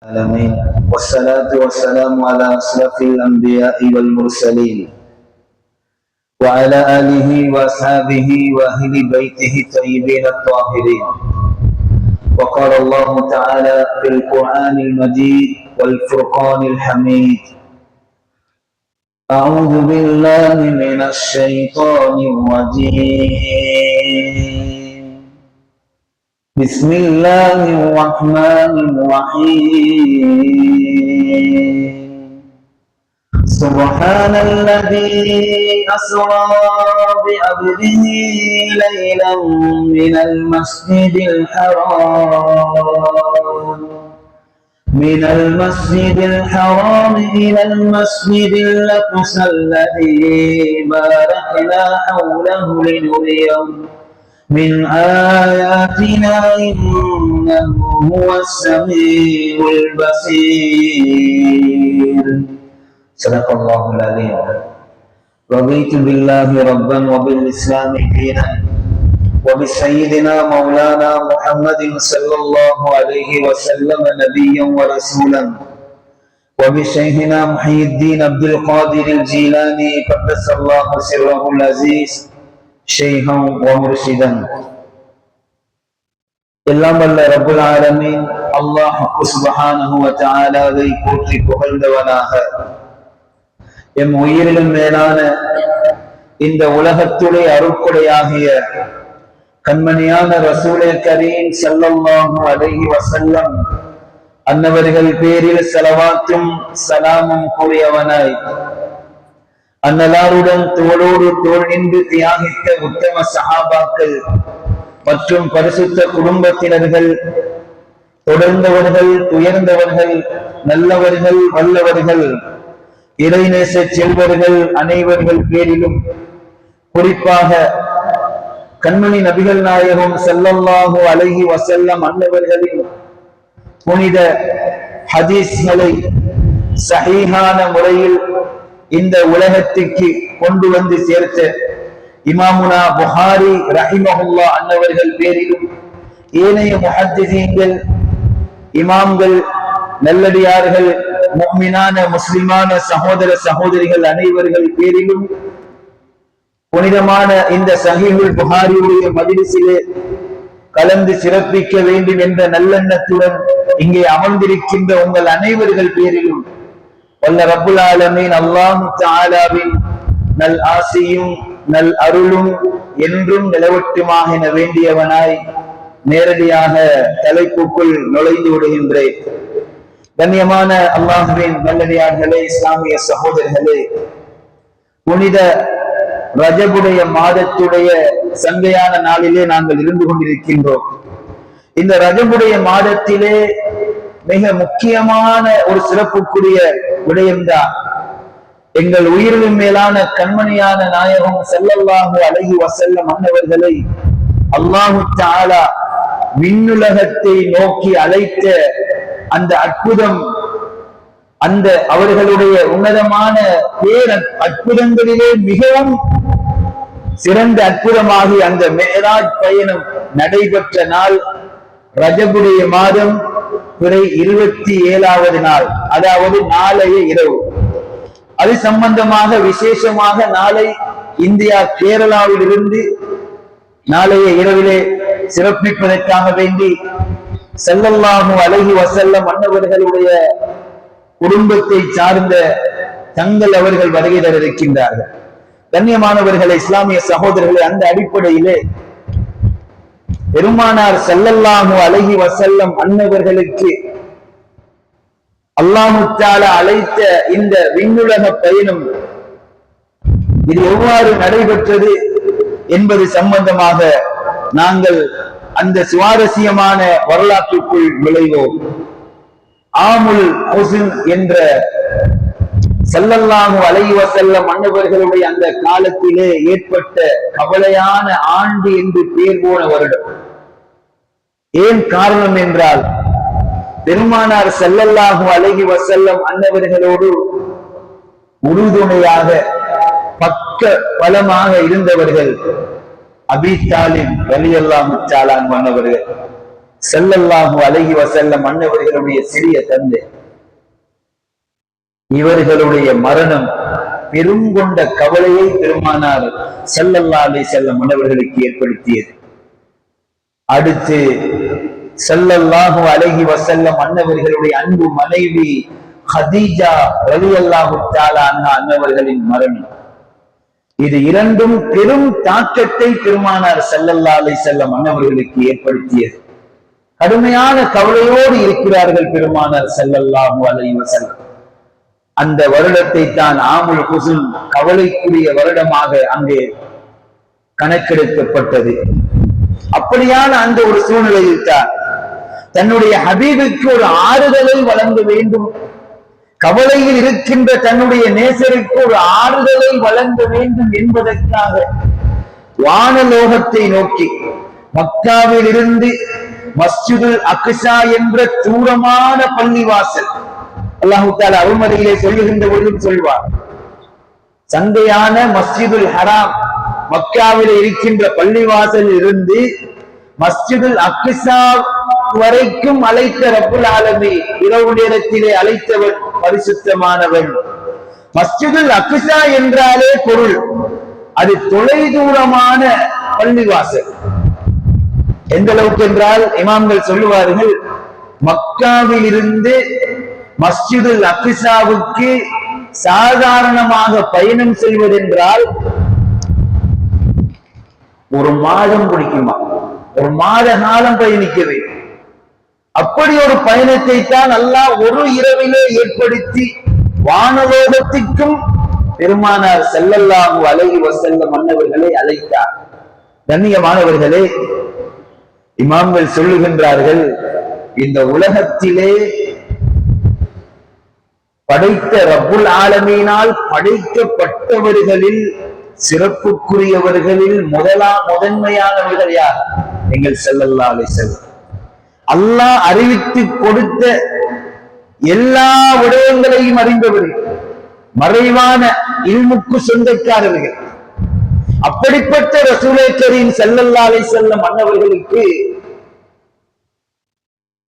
العالمين والصلاة والسلام على أشرف الأنبياء والمرسلين وعلى آله وأصحابه وأهل بيته الطيبين الطاهرين. وقال الله تعالى في القرآن المجيد والفرقان الحميد: أعوذ بالله من الشيطان الرجيم. بسم الله الرحمن الرحيم. سبحان الذي أسرى بعبده ليلا من المسجد الحرام إلى المسجد الأقصى الذي باركنا حوله لنريه من آياتنا إنه هو السميع البصير. صدق الله العظيم. رضيت بالله ربا وبالإسلام دينا وبسيدنا مولانا محمد صلى الله عليه وسلم نبيا ورسولا وبشيخنا محي الدين عبد القادر الجيلاني قدس الله سره العزيز ஷேஹா வமுர்ஷிதன். எல்லாம் வல்ல ரப்புல் ஆலமீன் அல்லாஹ் சுப்ஹானஹு வ தஆலாவை போற்றி புகழ்ந்தவனாக எம் உயிரிலும் மேலான இந்த உலகத்துடைய அருட்கொடையாகிய கண்மணியான ரசூலே கரீம் ஸல்லல்லாஹு அலைஹி வஸல்லம் அன்னவர்கள் பேரில் ஸலவாத்தும் ஸலாமும் கூறியவனாய் அன்னலாருடன் தோளோடு தோள் நின்று தியாகித்த உத்தம சஹாபாக்கள் மற்றும் பரிசுத்த குடும்பத்தினர்கள், தொடர்ந்தவர்கள், உயர்ந்தவர்கள், நல்லவர்கள், வல்லவர்கள், இறைநேச செல்வர்கள் அனைவர்கள் பேரிலும் குறிப்பாக கண்மணி நபிகள் நாயகம் ஸல்லல்லாஹு அலைஹி வஸல்லம் அன்னவர்களின் புனித ஹதீஸ்களை சஹீஹான முறையில் இந்த உலகத்திற்கு கொண்டு வந்து சேர்த்த இமாமுனா புகாரி ரஹிமஹுல்லாஹ் அன்னவர்கள் பேரிலும் ஏனைய முஹத்திஸீன்கள், இமாம்கள், நல்லடியார்கள், முஃமினான முஸ்லிமான சகோதர சகோதரிகள் அனைவர்கள் பேரிலும் புனிதமான இந்த சஹீஹுல் புகாரியுடைய மஜ்லிஸிலே கலந்து சிறப்பிக்க வேண்டும் என்ற நல்லெண்ணத்துடன் இங்கே அமர்ந்திருக்கின்ற உங்கள் அனைவர்கள் பேரிலும் வல்ல ரப்புல் ஆலமீன் அல்லாஹ் தஆலாவின் நல் ஆசியும் நல் அருளும் என்றும் நிலவட்டுமாக என வேண்டியவனாய் நேரடியாக தலைப்புக்குள் நுழைந்து விடுகின்றேன். கண்ணியமான அல்லாஹ்வின் நல்லடியார்களே, இஸ்லாமிய சகோதரர்களே, புனித ரஜபுடைய மாதத்துடைய சந்தையான நாளிலே நாங்கள் இருந்து கொண்டிருக்கின்றோம். இந்த ரஜபுடைய மாதத்திலே மிக முக்கியமான ஒரு சிறப்புக்குரிய விடயம்தான் எங்கள் உயிரிலும் மேலான கண்மணியான நாயகம் ஸல்லல்லாஹு அலைஹி வஸல்லம் அன்னவர்களை அல்லாஹ் தஆலா விண்ணுலகத்தை நோக்கி அழைத்த அந்த அற்புதம், அந்த அவர்களுடைய உன்னதமான பேர் அற்புதங்களிலே மிகவும் சிறந்த அற்புதமாகி அந்த மேராஜ் பயணம் நடைபெற்ற நாள் ரஜபுடைய மாதம் பிறை 27வது நாள், அதாவது நாளைய இரவு. அது சம்பந்தமாக விசேஷமாக நாளை இந்தியா கேரளாவில் இருந்து நாளைய இரவிலே சிறப்பிப்பதற்காக வேண்டி ஸல்லல்லாஹு அலைஹி வஸல்லம் அன்னவர்களுடைய குடும்பத்தை சார்ந்த தங்கள் அவர்கள் வருகை தர இருக்கின்றார்கள். கண்ணியமானவர்களே, இஸ்லாமிய சகோதரர்களே, அந்த அடிப்படையிலே பெருமானார் ஸல்லல்லாஹு அலைஹி வஸல்லம் அன்னவர்களுக்கு அல்லாஹ் தஆலா அழைத்த இந்த விண்ணுலக பயணம் இது எவ்வாறு நடைபெற்றது என்பது சம்பந்தமாக நாங்கள் அந்த சுவாரஸ்யமான வரலாற்றுக்குள் நுழைவோம். ஆமுல் ஹுஸ்ன் என்ற ஸல்லல்லாஹு அலைஹி வஸல்லம் அன்னவர்களுடைய அந்த காலத்திலே ஏற்பட்ட கவலையான ஆண்டு என்று பேர் போன வருடம். ஏன் காரணம் என்றால், பெருமானார் ஸல்லல்லாஹு அலைஹி வஸல்லம் அன்னவர்களோடு உறுதுணையாக பக்க பலமாக இருந்தவர்கள் அபீ தாலிப் ரலியல்லாஹு தஆலா அன்ஹு அன்னவர்கள். ஸல்லல்லாஹு அலைஹி வஸல்லம் அன்னவர்களுடைய சிறிய தந்தை. இவர்களுடைய மரணம் பெருங்கொண்ட கவலையை பெருமானார் ஸல்லல்லாஹு அலைஹி வஸல்லம் அன்னவர்களுக்கு ஏற்படுத்தியது. அடுத்து ஸல்லல்லாஹு அலைஹி வஸல்லம் அன்னவர்களுடைய அன்பு மனைவி ஹதீஜா ரலியல்லாஹு தஆலா அன்ஹா அன்னவர்களின் மரணம். இது இரண்டும் பெரும் தாக்கத்தை பெருமானார் ஸல்லல்லாஹு அலைஹி வஸல்லம் அன்னவர்களுக்கு ஏற்படுத்தியது. கடுமையான கவலையோடு இருக்கிறார்கள் பெருமானார் ஸல்லல்லாஹு அலைஹி வஸல்லம். அந்த வருடத்தை தான் ஆமுல் ஹுஸ்ன், கவலைக்குரிய வருடமாக அங்கே கணக்கெடுக்கப்பட்டது. அப்படியான அந்த ஒரு சூழ்நிலையில் தான் தன்னுடைய ஹபீபுக்கு ஒரு ஆறுதலை வழங்க வேண்டும், கவலையில் இருக்கின்ற தன்னுடைய நேசருக்கு ஒரு ஆறுதலை வழங்க வேண்டும் என்பதற்காக வானலோகத்தை நோக்கி மக்காவில் இருந்து மஸ்ஜிதுல் அக்ஸா என்ற தூரமான பள்ளிவாசல், அல்லாஹ் தஆலா அருள்மறையிலே சொல்லுகின்ற பொழுதும் சொல்வார், சந்தையான மஸ்ஜிதுல் ஹராம் மக்காவில் இருக்கின்ற பள்ளிவாசல் இருந்து மஸ்ஜிதுல் அக்ஸா வரைக்கும் அழைத்த ரப்புல் ஆலமீன், இரவு நேரத்திலே அழைத்தவன் பரிசுத்தமானவன். மஸ்ஜிதுல் அக்ஸா என்றாலே பொருள் அது தொலைதூரமான பள்ளிவாசல். எந்த அளவுக்கு என்றால் இமாம்கள் சொல்லுவார்கள், மக்காவில் இருந்து மஸ்ஜிதுல் அக்ஸாவுக்கு சாதாரணமாக பயணம் செய்வதென்றால் ஒரு மாதம் பிடிக்குமா, ஒரு மாத காலம் பயணிக்க வேண்டும். அப்படி ஒரு பயணத்தை தான் அல்லாஹ் ஒரு இரவிலே ஏற்படுத்தி வானலோகத்திற்கும் பெருமானார் ஸல்லல்லாஹு அலைஹி வஸல்லம் அன்னவர்களை அழைத்தார். கண்ணியமானவர்களே, இமாம்கள் சொல்லுகின்றார்கள், இந்த உலகத்திலே படைத்த ரப்புல் ஆலமீனால் படைக்கப்பட்டவர்களில் சிறப்புக்குரியவர்களில் முதன்மையானவர்கள் யார்? நீங்கள் ஸல்லல்லாஹு அலைஹி வஸல்லம். அல்லாஹ் அறிவித்து கொடுத்த எல்லா விடயங்களையும் அறிந்தவர்கள், மறைவான இல்முக்கு சொந்தக்காரர்கள். அப்படிப்பட்ட ரசூலே கரீம் ஸல்லல்லாஹு அலைஹி வஸல்லம் அன்னவர்களுக்கு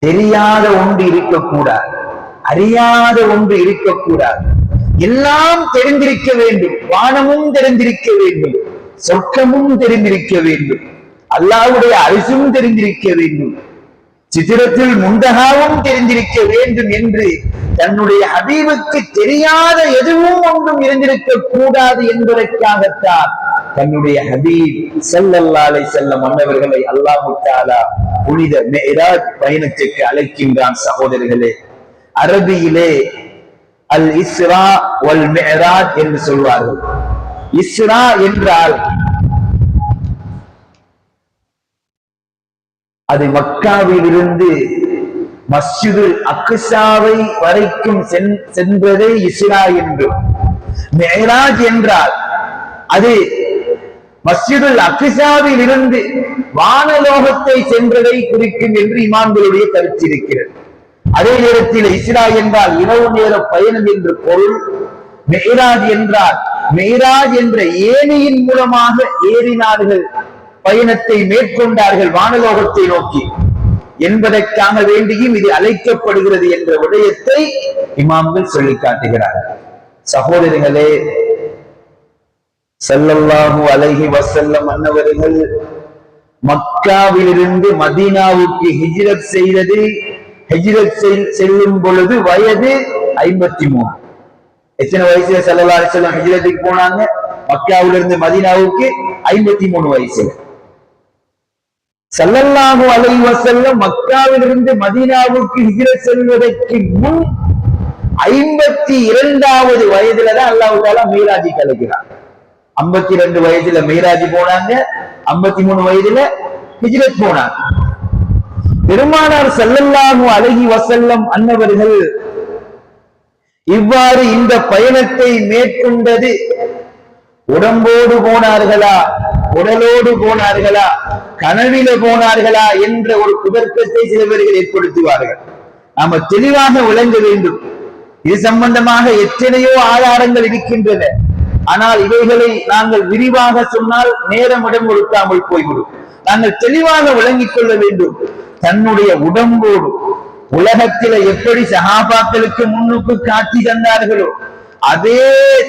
தெரியாத ஒன்று இருக்கக்கூடாது, அறியாத ஒன்று இருக்கக்கூடாது. எல்லாம் தெரிந்திருக்க வேண்டும். வானமும் தெரிந்திருக்க வேண்டும், சொர்க்கமும் தெரிந்திருக்க வேண்டும், அல்லாஹ்வுடைய அரிசும் தெரிந்திருக்க வேண்டும், சித்திரத்தில் முந்தகாவும் தெரிந்திருக்க வேண்டும் என்று தன்னுடைய ஹபீபுக்கு தெரியாத எதுவும் ஒன்றும் இருந்திருக்க கூடாது என்பதற்காகத்தான் தன்னுடைய ஹபீப் ஸல்லல்லாஹு அலைஹி வஸல்லம் அன்னவர்களை அல்லாஹ் தஆலா புனித மிஅராஜ் பயணத்துக்கு அழைக்கின்றான். சகோதரர்களே, அரபியிலே அல் இஸ்ரா வல் மிஅராஜ் என்று சொல்வார்கள். இஸ்ரா என்றால் அது மக்காவில் இருந்து மஸ்ஜிதுல் அக்ஸாவை வரைக்கும் சென்றதை இஸ்ரா என்றும், மிஅராஜ் என்றால் அது மஸ்ஜிதுல் அக்ஸாவில் இருந்து வானலோகத்தை சென்றதை குறிக்கும் என்று இமாம்களுடைய கருத்து இருக்கிறது. அதே நேரத்தில் இஸ்ரா என்றால் இரவு நேர பயணம் என்று பொருள். மிஅராஜ் என்றால் மிஅராஜ் என்ற ஏணியின் மூலமாக ஏறினார்கள், பயணத்தை மேற்கொண்டார்கள் வானலோகத்தை நோக்கி என்பதற்காக வேண்டியும் இது அழைக்கப்படுகிறது என்ற விடயத்தை இமாம்கள் சொல்லி காட்டுகிறார்கள். சகோதரர்களே, ஸல்லல்லாஹு அலைஹி வஸல்லம் அன்னவர்கள் மக்காவிலிருந்து மதீனாவுக்கு ஹிஜ்ரத் செய்தது, ஹிஜ்ரத் செல்லும் பொழுது வயது 53. எத்தனை வயசுல ஸல்லல்லாஹு அலைஹி வஸல்லம் ஹிஜ்ரத்துக்கு போனாங்க? மக்காவிலிருந்து மதீனாவுக்கு 53 வயசுல. ஸல்லல்லாஹு அலைஹி வஸல்லம் மக்காவிலிருந்து மதீனாவுக்கு ஹிஜ்ரத் செல்வதற்கு முன் 52வது வயதுல தான் அல்லாஹ் தஆலா மீராஜி கலைக்கிறார். 52 வயதுல மீராஜி போனாங்க, 53 வயதுல ஹிஜ்ரத் போனாங்க. பெருமானார் ஸல்லல்லாஹு அலைஹி வஸல்லம் அன்னவர்கள் இவ்வாறு இந்த பயணத்தை மேற்கொண்டது உடம்போடு போனார்களா, உடலோடு போனார்களா, கனவில போனார்களா என்ற ஒரு குதர்க்கத்தை சில பேர்கள் ஏற்படுத்துவார்கள். நாம தெளிவாக விளங்க வேண்டும். இது சம்பந்தமாக எத்தனையோ ஆதாரங்கள் இருக்கின்றன. ஆனால் இவைகளை நாங்கள் விரிவாக சொன்னால் நேரம் இடம் கொடுக்காமல் போய்விடும். நாங்கள் தெளிவாக விளங்கிக் கொள்ள வேண்டும். தன்னுடைய உடம்போடு உலகத்தில எப்படி சஹாபாக்களுக்கு முன்னுக்கு காட்சி தந்தார்களோ அதே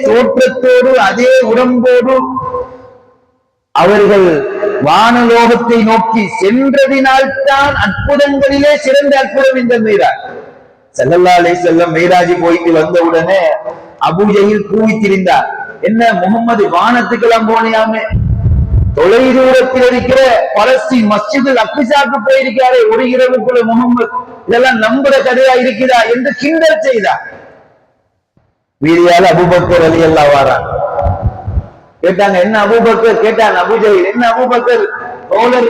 தோற்றத்தோடு அதே உடம்போடு அவர்கள் வானலோகத்தை நோக்கி சென்றதினால்தான் அற்புதங்களிலே சிறந்த அற்புதம் இந்த மீராஜ். ஸல்லல்லாஹு அலைஹி வஸல்லம் மீராஜ் போயிட்டு வந்த உடனே அபூ ஜஹீல் கூவி திரிந்தார், என்ன முகமது வானத்துக்கெல்லாம் போனியாமே, தொலை தூரத்தில் இருக்கிற பலஸ்தீன் மஸ்ஜிதுல் அக்ஸாக்கு போயிருக்காரு ஒரு இரவுக்குள்ள முகமது, இதெல்லாம் நம்புற கதையா இருக்கிறா என்று கிண்டல் செய்தார். வீதியால் அபூபக்கர் ரலியல்லாஹு வாரான். கேட்டாங்க, என்ன அபூபக்கர்? கேட்டான் அபூ ஜஹீல், என்ன அபூபக்கர் தோழர்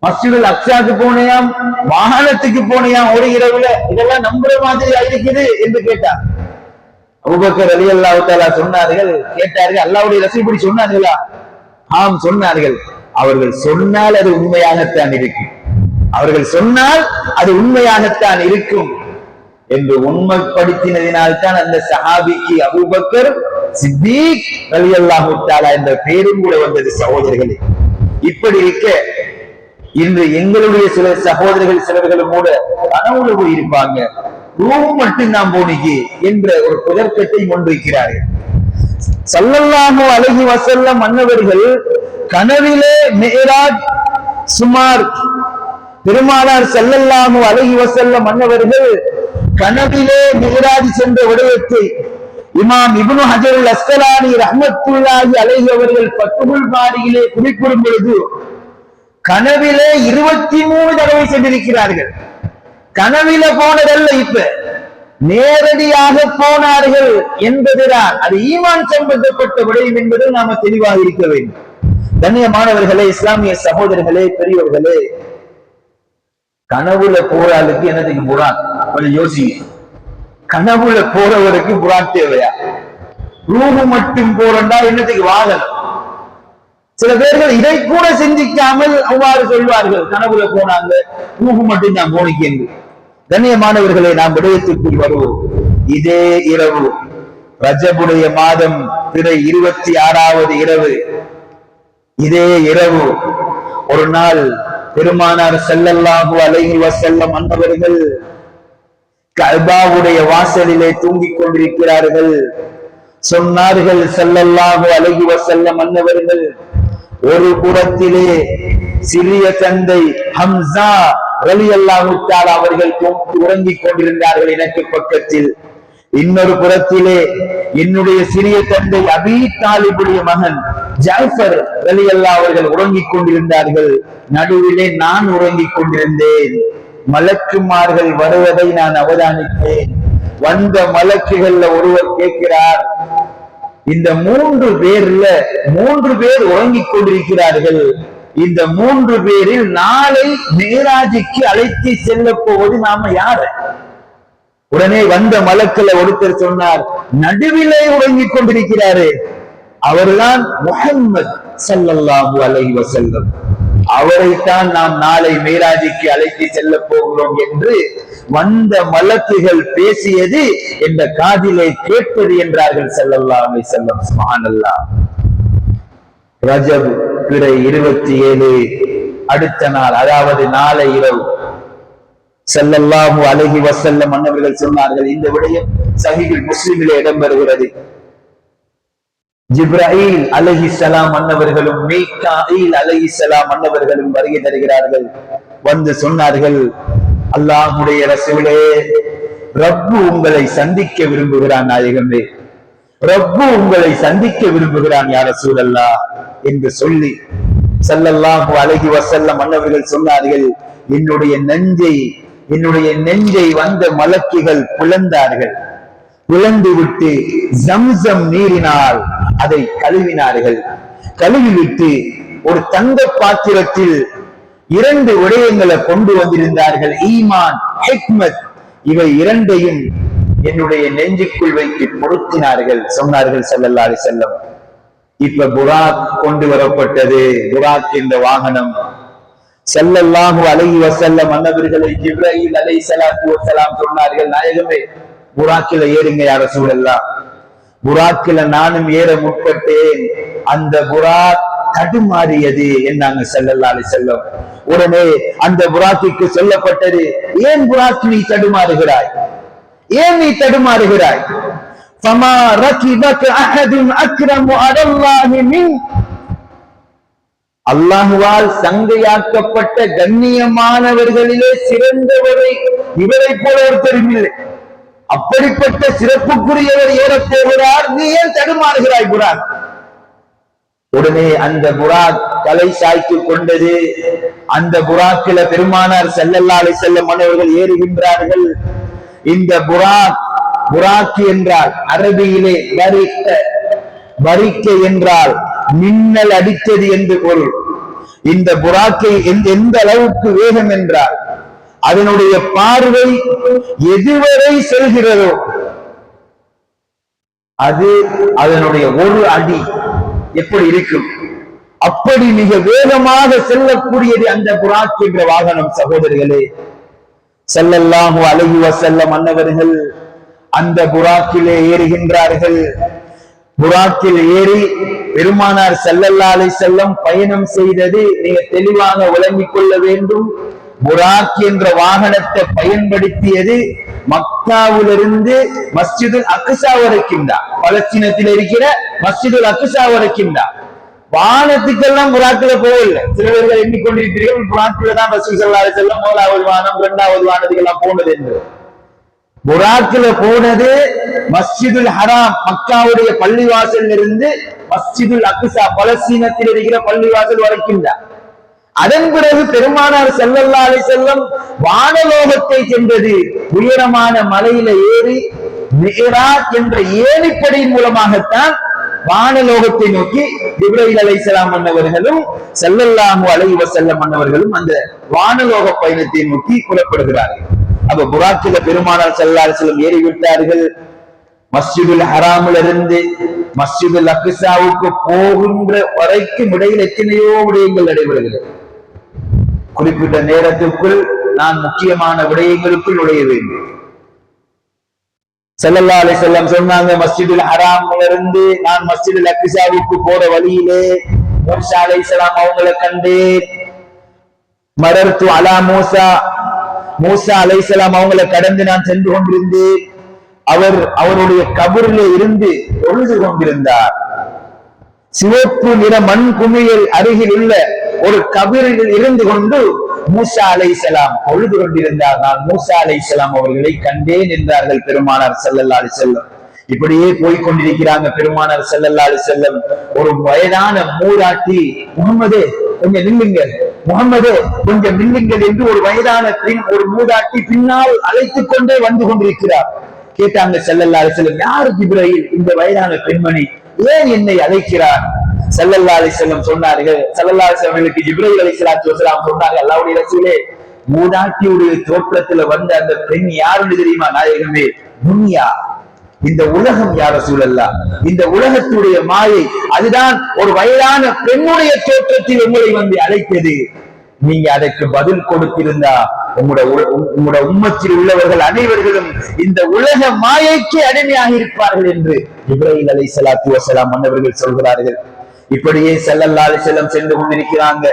மஸ்ஜிதுல் அக்ஸாக்கு போனியாம், வாகனத்துக்கு போனியாம் ஒரு இரவுல, இதெல்லாம் நம்புற மாதிரி இருக்குது என்று கேட்டான். அபூபக்கர் ரலியல்லாஹு தஆலா சொன்னார்கள், கேட்டார்கள், அல்லாஹ்வுடைய ரசூல் இப்படி சொன்னார்களா? ஆம் சொன்னார்கள். அவர்கள் சொன்னால் அது உண்மையாகத்தான் இருக்கும், அவர்கள் சொன்னால் அது உண்மையாகத்தான் இருக்கும் என்று உண்மைப்படுத்தினதினால்தான் அந்த சஹாபிக்கு அபூபக்கர் சித்தீக் ரலியல்லாஹு தஆலா என்ற பெயரும் கூட வந்தது. சகோதரர்களே, இப்படி இருக்க இன்று எங்களுடைய சில சகோதரர்கள் சிலர்களும் கூட கனவுல போய் இருப்பாங்க, ரூம் மட்டும் தான் போனிக்கு என்ற ஒரு புதர்க்கத்தை முன்வைக்கிறார்கள். ஸல்லல்லாஹு அலைஹி வஸல்லம் அன்னவர்கள் கனவிலே மிஅராஜ் சுமார் பெருமானார் ஸல்லல்லாஹு அலைஹி வஸல்லம் அன்னவர்கள் கனவிலே மிஅராஜ் சென்ற விடயத்தை இமாம் இப்னு ஹஜர் அல் அஸ்கலானி ரஹ்மத்துல்லாஹி அலைஹி அவர்கள் ஃபத்ஹுல் பாரியிலே குறிப்பிடும் பொழுது கனவிலே 23 தடவை சென்றிருக்கிறார்கள். கனவில போனதல்ல, இப்ப நேரடியாக போனார்கள் என்பதுதான் அது ஈமான் சம்பந்தப்பட்ட விடயம் என்பது நாம தெளிவாக இருக்க வேண்டும். கண்ணியமானவர்களே, இஸ்லாமிய சகோதரர்களே, பெரியவர்களே, கனவுல போறாளுக்கு என்னதுக்கு புரான்? கொஞ்சம் யோசிங்க. கனவுல போறவருக்கு புரான் தேவையா? ரூஹு மட்டும் போறா என்னத்துக்கு வாகனம்? சில பேர்கள் இதை கூட சிந்திக்காமல் அவ்வாறு சொல்வார்கள், கனவுல போனாங்க, ரூஹு மட்டும் தான் போனிக்கு என்று. கண்ணியமானவர்களை, நாம் விடயத்திற்குள் வருவோம். இதே இரவு ரஜபுடைய மாதம் பிறை 26வது இரவு, இதே இரவு ஒரு நாள் பெருமானார் ஸல்லல்லாஹு அலைஹி வஸல்லம் அன்னவர்கள் கஅபாவுடைய வாசலிலே தூங்கிக் கொண்டிருக்கிறார்கள். சொன்னார்கள் ஸல்லல்லாஹு அலைஹி வஸல்லம் அன்னவர்கள், ஒரு புறத்திலே சிறிய தந்தை ஹம்சா ரலியல்லாஹு தஆலா அவர்கள் உறங்கிக் கொண்டிருந்தார்கள் எனக்கு பக்கத்தில். இன்னொரு புறத்திலே என்னுடைய சிறிய தந்தை அபீ தாலிபுடைய மகன் ஜாஃபர் ரலியல்லாஹு அவர்கள் உறங்கிக் கொண்டிருந்தார்கள். நடுவிலே நான் உறங்கிக் கொண்டிருந்தேன். மலக்குமார்கள் வருவதை நான் அவதானித்தேன். வந்த மலக்குகள்ல ஒருவர் கேட்கிறார், இந்த 3 பேர் உறங்கிக் கொண்டிருக்கிறார்கள், இந்த 3 பேரில் நாளை மேராஜுக்கு அழைத்து செல்ல போவது நாம யாரு? உடனே வந்த மலக்குல ஒருத்தர் சொன்னார், நடுவிலே உறங்கிக் கொண்டிருக்கிறாரு, அவர்தான் முஹம்மது ஸல்லல்லாஹு அலைஹி வஸல்லம், அவரைத்தான் நாம் நாளை மேராஜுக்கு அழைத்து செல்ல போகிறோம் என்று வந்த மலக்குகள் பேசியது என்ற காதிலே கேட்பது என்றார்கள் ஸல்லல்லாஹு அலைஹி வஸல்லம். சுப்ஹானல்லாஹ். ரஜப் பிறை 27 அடுத்த நாள், அதாவது நாளை இரவு ஸல்லல்லாஹு அலைஹி வஸல்லம் அன்னவர்கள் சொன்னார்கள். இந்த விடயம் சஹீஹுல் முஸ்லிமிலே இடம்பெறுகிறது. ஜிப்ராயில் அலைஹிஸ்ஸலாம் அன்னவர்களும் மீகாயில் அலைஹிஸ்ஸலாம் அன்னவர்களும் வருகை தருகிறார்கள். வந்து சொன்னார்கள், அல்லாஹ்வுடைய ரசூலே, ரப்பு உங்களை சந்திக்க விரும்புகிறான் நாயகமே, ரப்பு உங்களை சந்திக்க விரும்புகிறான் யா ரசூலல்லாஹ் என்று சொல்லி ஸல்லல்லாஹு அலைஹி வஸல்லம் அன்னவர்கள் சொன்னார்கள், என்னுடைய நெஞ்சை வந்த மலக்குகள் பிளந்தார்கள். பிளந்து விட்டு ஜம்சம் நீரினால் அதை கழுவினார்கள். கழுவிவிட்டு ஒரு தங்க பாத்திரத்தில் 2 விடயங்களை கொண்டு வந்திருந்தார்கள், ஈமான், ஹிக்மத். இவை 2ஐயும் என்னுடைய நெஞ்சுக்குள் வைத்து பொருத்தினார்கள். சொன்னார்கள் ஸல்லல்லாஹு அலைஹி வஸல்லம், இப்ப புராக் கொண்டு வரப்பட்டது. புராக் என்ற வாகனம். ஸல்லல்லாஹு அலைஹி வஸல்லம் அன்னவர்களை ஜிப்ராயில் அலைஹிஸ்ஸலாத்து வஸலாம் சொன்னார்கள், நாயகமே, புராக்கில ஏறுங்க யா ரசூலல்லாஹ். புராக்கில நானும் ஏற முற்பட்டேன். அந்த புராக் தடுமாறியது என்றாங்க ஸல்லல்லாஹு அலைஹி வஸல்லம். உடனே அந்த புராக்கிற்கு சொல்லப்பட்டது, ஏன் புராக் நீ தடுமாறுகிறாய், ஏன் நீ தடுமாறுகிறாய்? ஃபமா ரகிபக அஹதுன் அக்ரமு அலல்லாஹி மின், அல்லாஹுவால் சங்கையாக்கப்பட்ட கண்ணியமானவர்களிலே சிறந்தவரை இவரை போல ஒருத்தரும் இல்லை. அப்படிப்பட்ட சிறப்புக்குரியவர் ஏறப் போகிறார், நீ ஏன் தடுமாறுகிறாய் புராக்? உடனே அந்த புராக் தலை சாய்த்து கொண்டது. அந்த புராக்கில பெருமானார் ஸல்லல்லாஹு அலைஹி வஸல்லம் அவர்கள் ஏறுகின்றார்கள். இந்த புராக் என்றால் அரபியிலே வரிக்க என்றால் மின்னல் அடித்தது என்று பொருள். இந்த புராக்கை எந்த அளவுக்கு வேகம் என்றால் அதனுடைய பார்வை எதுவரை செல்கிறதோ அது அதனுடைய ஒரு அடி எப்படி இருக்கும், அப்படி மிக வேகமாக செல்லக்கூடியது அந்த புராக் என்ற வாகனம். சகோதரர்களே, ஸல்லல்லாஹு அலைஹி வஸல்லம் அன்னவர்கள் அந்த புராக்கிலே ஏறுகின்றார்கள். புராக்கில் ஏறி பெருமானார் ஸல்லல்லாஹு அலைஹி வஸல்லம் பயணம் செய்தது நீங்க தெளிவாக விளங்கிக் கொள்ள வேண்டும். புராக் என்ற வாகனத்தை பயன்படுத்தியது மக்காவிலிருந்து மஸ்ஜிதுல் அக்ஸா வரைக்கும் தான், பலஸ்தீனத்தில் இருக்கிற மஸ்ஜிதுல் அக்ஸா வரைக்கும் தான். வானத்துக்கெல்லாம் புராக்கில போகல. சிலவர்கள் எண்ணிக்கொண்டிருக்கிறீர்கள் புராக்கில தான் ரசூல் ஸல்லல்லாஹு அலைஹி வஸல்லம் முதலாவது வானம் இரண்டாவது வானத்துக்கெல்லாம் போனது என்று. புராக்கில போனது மஸ்ஜிதுல் ஹராம் மக்காவுடைய பள்ளிவாசல் இருந்து மஸ்ஜிதுல் அக்ஸா பலஸ்தீனத்தில் இருக்கிற பள்ளிவாசல் வரைக்கும் தான். அதன் பிறகு பெருமானார் ஸல்லல்லாஹு அலைஹி வஸல்லம் வானலோகத்தை சென்றது. உயரமான மலையில ஏறி மிஹ்ராஜ் என்ற ஏணிப்படியின் மூலமாகத்தான் வானலோகத்தை நோக்கி ஜிப்ரீல் அலைஹிஸ்ஸலாம் அன்னவர்களும் ஸல்லல்லாஹு அலைஹி வஸல்லம் அன்னவர்களும் அந்த வானலோக பயணத்தை நோக்கி புறப்படுகிறார்கள். அப்ப புராக்கில பெருமானார் ஸல்லல்லாஹு அலைஹி வஸல்லம் ஏறிவிட்டார்கள். மஸ்ஜிதுல் ஹராமில் இருந்து மஸ்ஜிதுல் அக்ஸாவுக்கு போகின்ற வரைக்கும் இடையில் எத்தனையோ விடயங்கள் நடைபெறுகிறது. குறிப்பிட்ட நேரத்திற்குள் நான் முக்கியமான விடயங்களுக்குள் நுழைய வேண்டும். ஸல்லல்லாஹு அலைஹி வஸல்லம் சொன்னாங்க, மஸ்ஜிதுல் ஹராமில் இருந்து நான் மஸ்ஜிதுல் அக்ஸாவுக்கு போற வழியிலே மூசா அலைஹிஸ்ஸலாம் அவங்களை கண்டேன். மரர்து அலா மூசா அலைஹிஸ்ஸலாம் அவங்களை கடந்து நான் சென்று கொண்டிருந்தேன். அவருடைய கபரிலே இருந்து தொழுது கொண்டிருந்தார். சிவப்பு நிற மண் குமிழல் அருகில் உள்ள ஒரு கபரில் இருந்து கொண்டு மூசா அலைஹிஸ்ஸலாம் தொழுது கொண்டிருந்தார். நான் மூசா அலைஹிஸ்ஸலாம் அவர்களை கண்டேன் என்றார்கள் பெருமானார் ஸல்லல்லாஹு அலைஹி வஸல்லம். இப்படியே போய்கொண்டிருக்கிறாங்க. பெருமானார் ஸல்லல்லாஹு அலைஹி வஸல்லம் ஒரு வயதான மூதாட்டி, முகமதே கொஞ்சம் நில்லுங்கள், முகமதே கொஞ்சம் நில்லுங்கள் என்று ஒரு வயதான பெண், ஒரு மூதாட்டி பின்னால் அழைத்துக் கொண்டே வந்து கொண்டிருக்கிறார். கேட்டாங்க ஸல்லல்லாஹு அலைஹி வஸல்லம், யார் ஜிப்ரீல், இந்த வயதான பெண்மணி ஏன் என்னை அழைக்கிறார்? ஸல்லல்லாஹு அலைஹி வஸல்லம் சொன்னார்கள், ஸல்லல்லாஹு அலைஹி வஸல்லம் ஜிப்ரீல் அலைஹிஸ்ஸலாத்து வஸலாம் சொன்னார்கள், அல்லாஹ்வுடைய ரசூலே, மூதாட்டியுடைய தோற்றத்துல வந்த அந்த பெண் யாருன்னு தெரியுமா நாயகமே? துன்யா, இந்த உலகம் யா ரசூலல்லாஹ், இந்த உலகத்துடைய மாயை, அதுதான் ஒரு வயதான பெண்ணுடைய தோற்றத்தில் உங்களை வந்து அழைத்தது. நீங்க அதற்கு பதில் கொடுத்திருந்தா உங்களோட உம்மத்தில் உள்ளவர்கள் அனைவர்களும் இந்த உலக மாயைக்கு அடிமையாக இருப்பார்கள் என்று ஜிப்ரீல் அலைஹிஸ்ஸலாத்து வஸலாம் அன்னவர்கள் சொல்கிறார்கள். இப்படியே ஸல்லல்லாஹு அலைஹி வஸல்லம் சென்று கொண்டிருக்கிறாங்க.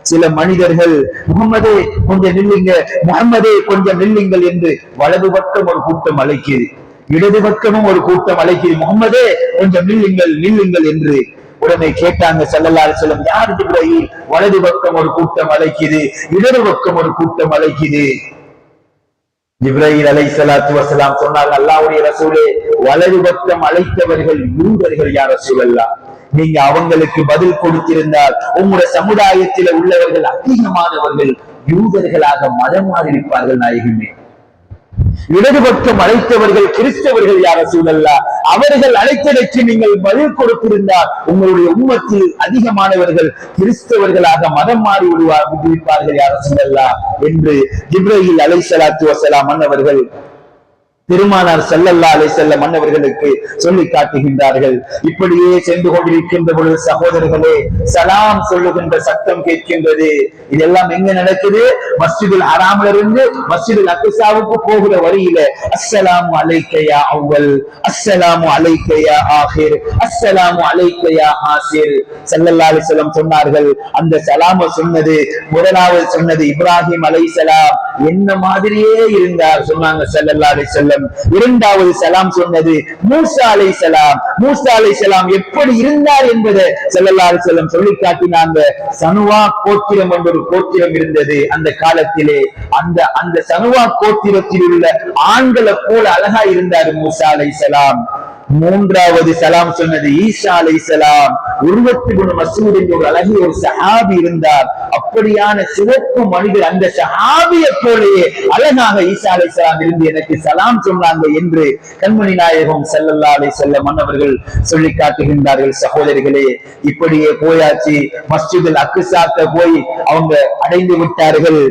சில மனிதர்கள், முகமதே கொஞ்சம் நில்லுங்க, முகமதே கொஞ்சம் நில்லுங்கள் என்று வலது பக்கம் ஒரு கூட்டம் அழைக்கிறது, இடது பக்கமும் ஒரு கூட்டம் அழைக்கிறது, முகமதே கொஞ்சம் நில்லுங்கள் நில்லுங்கள் என்று. உடனே கேட்டாங்க ஸல்லல்லாஹு அலைஹி வஸல்லம், யார் ஜிப்ரீல்? வலது பக்கம் ஒரு கூட்டம் அழைக்குது, இடது பக்கம் ஒரு கூட்டம் அழைக்குது. ஜிப்ரீல் அலைஹிஸ்ஸலாத்து வஸலாம் சொன்னார்கள், அல்லாஹ்வுடைய ரசூலே, வலது பக்கம் அழைத்தவர்கள் யூதர்கள் யா ரசூலல்லாஹ், நீங்க அவங்களுக்கு பதில் கொடுத்திருந்தால் உங்களுடைய சமுதாயத்தில் உள்ளவர்கள் அதிகமானவர்கள் யூதர்களாக மதம் மாறி இருப்பார்கள் நாயகமே. இடது பக்கம் அழைத்தவர்கள் கிறிஸ்தவர்கள் யா ரசூலல்லாஹ், அவர்கள் அழைத்ததற்கு நீங்கள் பதில் கொடுத்திருந்தால் உங்களுடைய உம்மத்தில் அதிகமானவர்கள் கிறிஸ்தவர்களாக மதம் மாறி விடுவிப்பார்கள் யா ரசூலல்லாஹ் என்று ஜிப்ரீல் அலைஹிஸ்ஸலாத்து வஸலாம் அன்னவர்கள் பெருமானார் ஸல்லல்லாஹு அலைஹி வஸல்லம் மன்னவர்களுக்கு சொல்லி காட்டுகின்றார்கள். இப்படியே சென்று கொண்டிருக்கின்ற பொழுது சகோதரர்களே, சலாம் சொல்லுகின்ற சத்தம் கேட்கின்றது. இதெல்லாம் எங்க நடக்குது? மஸ்ஜிதுல் ஹராம்ல இருந்து மஸ்ஜிதுல் அக்ஸாவுக்கு போகிற வழியில அஸ்ஸலாமு அலைக்க யா அவ்வல், அஸ்ஸலாமு அலைக்க யா ஆகிர், அஸ்ஸலாமு அலைக்க யா ஆசிர். ஸல்லல்லாஹு அலைஹி வஸல்லம் சொன்னார்கள், அந்த சலாம சொன்னது, முதலாவது சொன்னது இப்ராஹிம் அலைஹிஸ்ஸலாம் என்ன மாதிரியே இருந்தார் சொன்னாங்க ஸல்லல்லாஹு அலைஹி வஸல்லம். இரண்டாவது சலாம் சொன்னது மூசா அலைஹிஸ்ஸலாம். மூசா அலைஹிஸ்ஸலாம் எப்படி இருந்தார் என்பதை ஸல்லல்லாஹு அலைஹி வஸல்லம் சொல்லி காட்டினாங்க. சனுவா கோத்திரம் என்ற ஒரு கோத்திரம் இருந்தது அந்த காலத்திலே. அந்த சனுவா கோத்திரத்தில் உள்ள ஆண்களை போல அழகா இருந்தார் மூசா அலைஹிஸ்ஸலாம். மூன்றாவது சலாம் சொன்னது ஈசா அலைஹிஸ்ஸலாம். உருவத்து குண மசூத் என்ற ஒரு அழகிய ஒரு சஹாபி இருந்தார். அப்படியான சிறப்பு மனிதர், அந்த சஹாபியை போலயே அழகாக ஈசா அலைஹிஸ்ஸலாம் இருந்து எனக்கு சலாம் சொன்னாங்க என்று கண்மணி நாயகம் ஸல்லல்லாஹு அலைஹி வஸல்லம் அவர்கள் சொல்லி காட்டுகின்றார்கள். சகோதரிகளே, இப்படியே போயாச்சு. மஸ்ஜிதுல் அக்ஸாக்க போய் அவங்க அடைந்து விட்டார்கள்.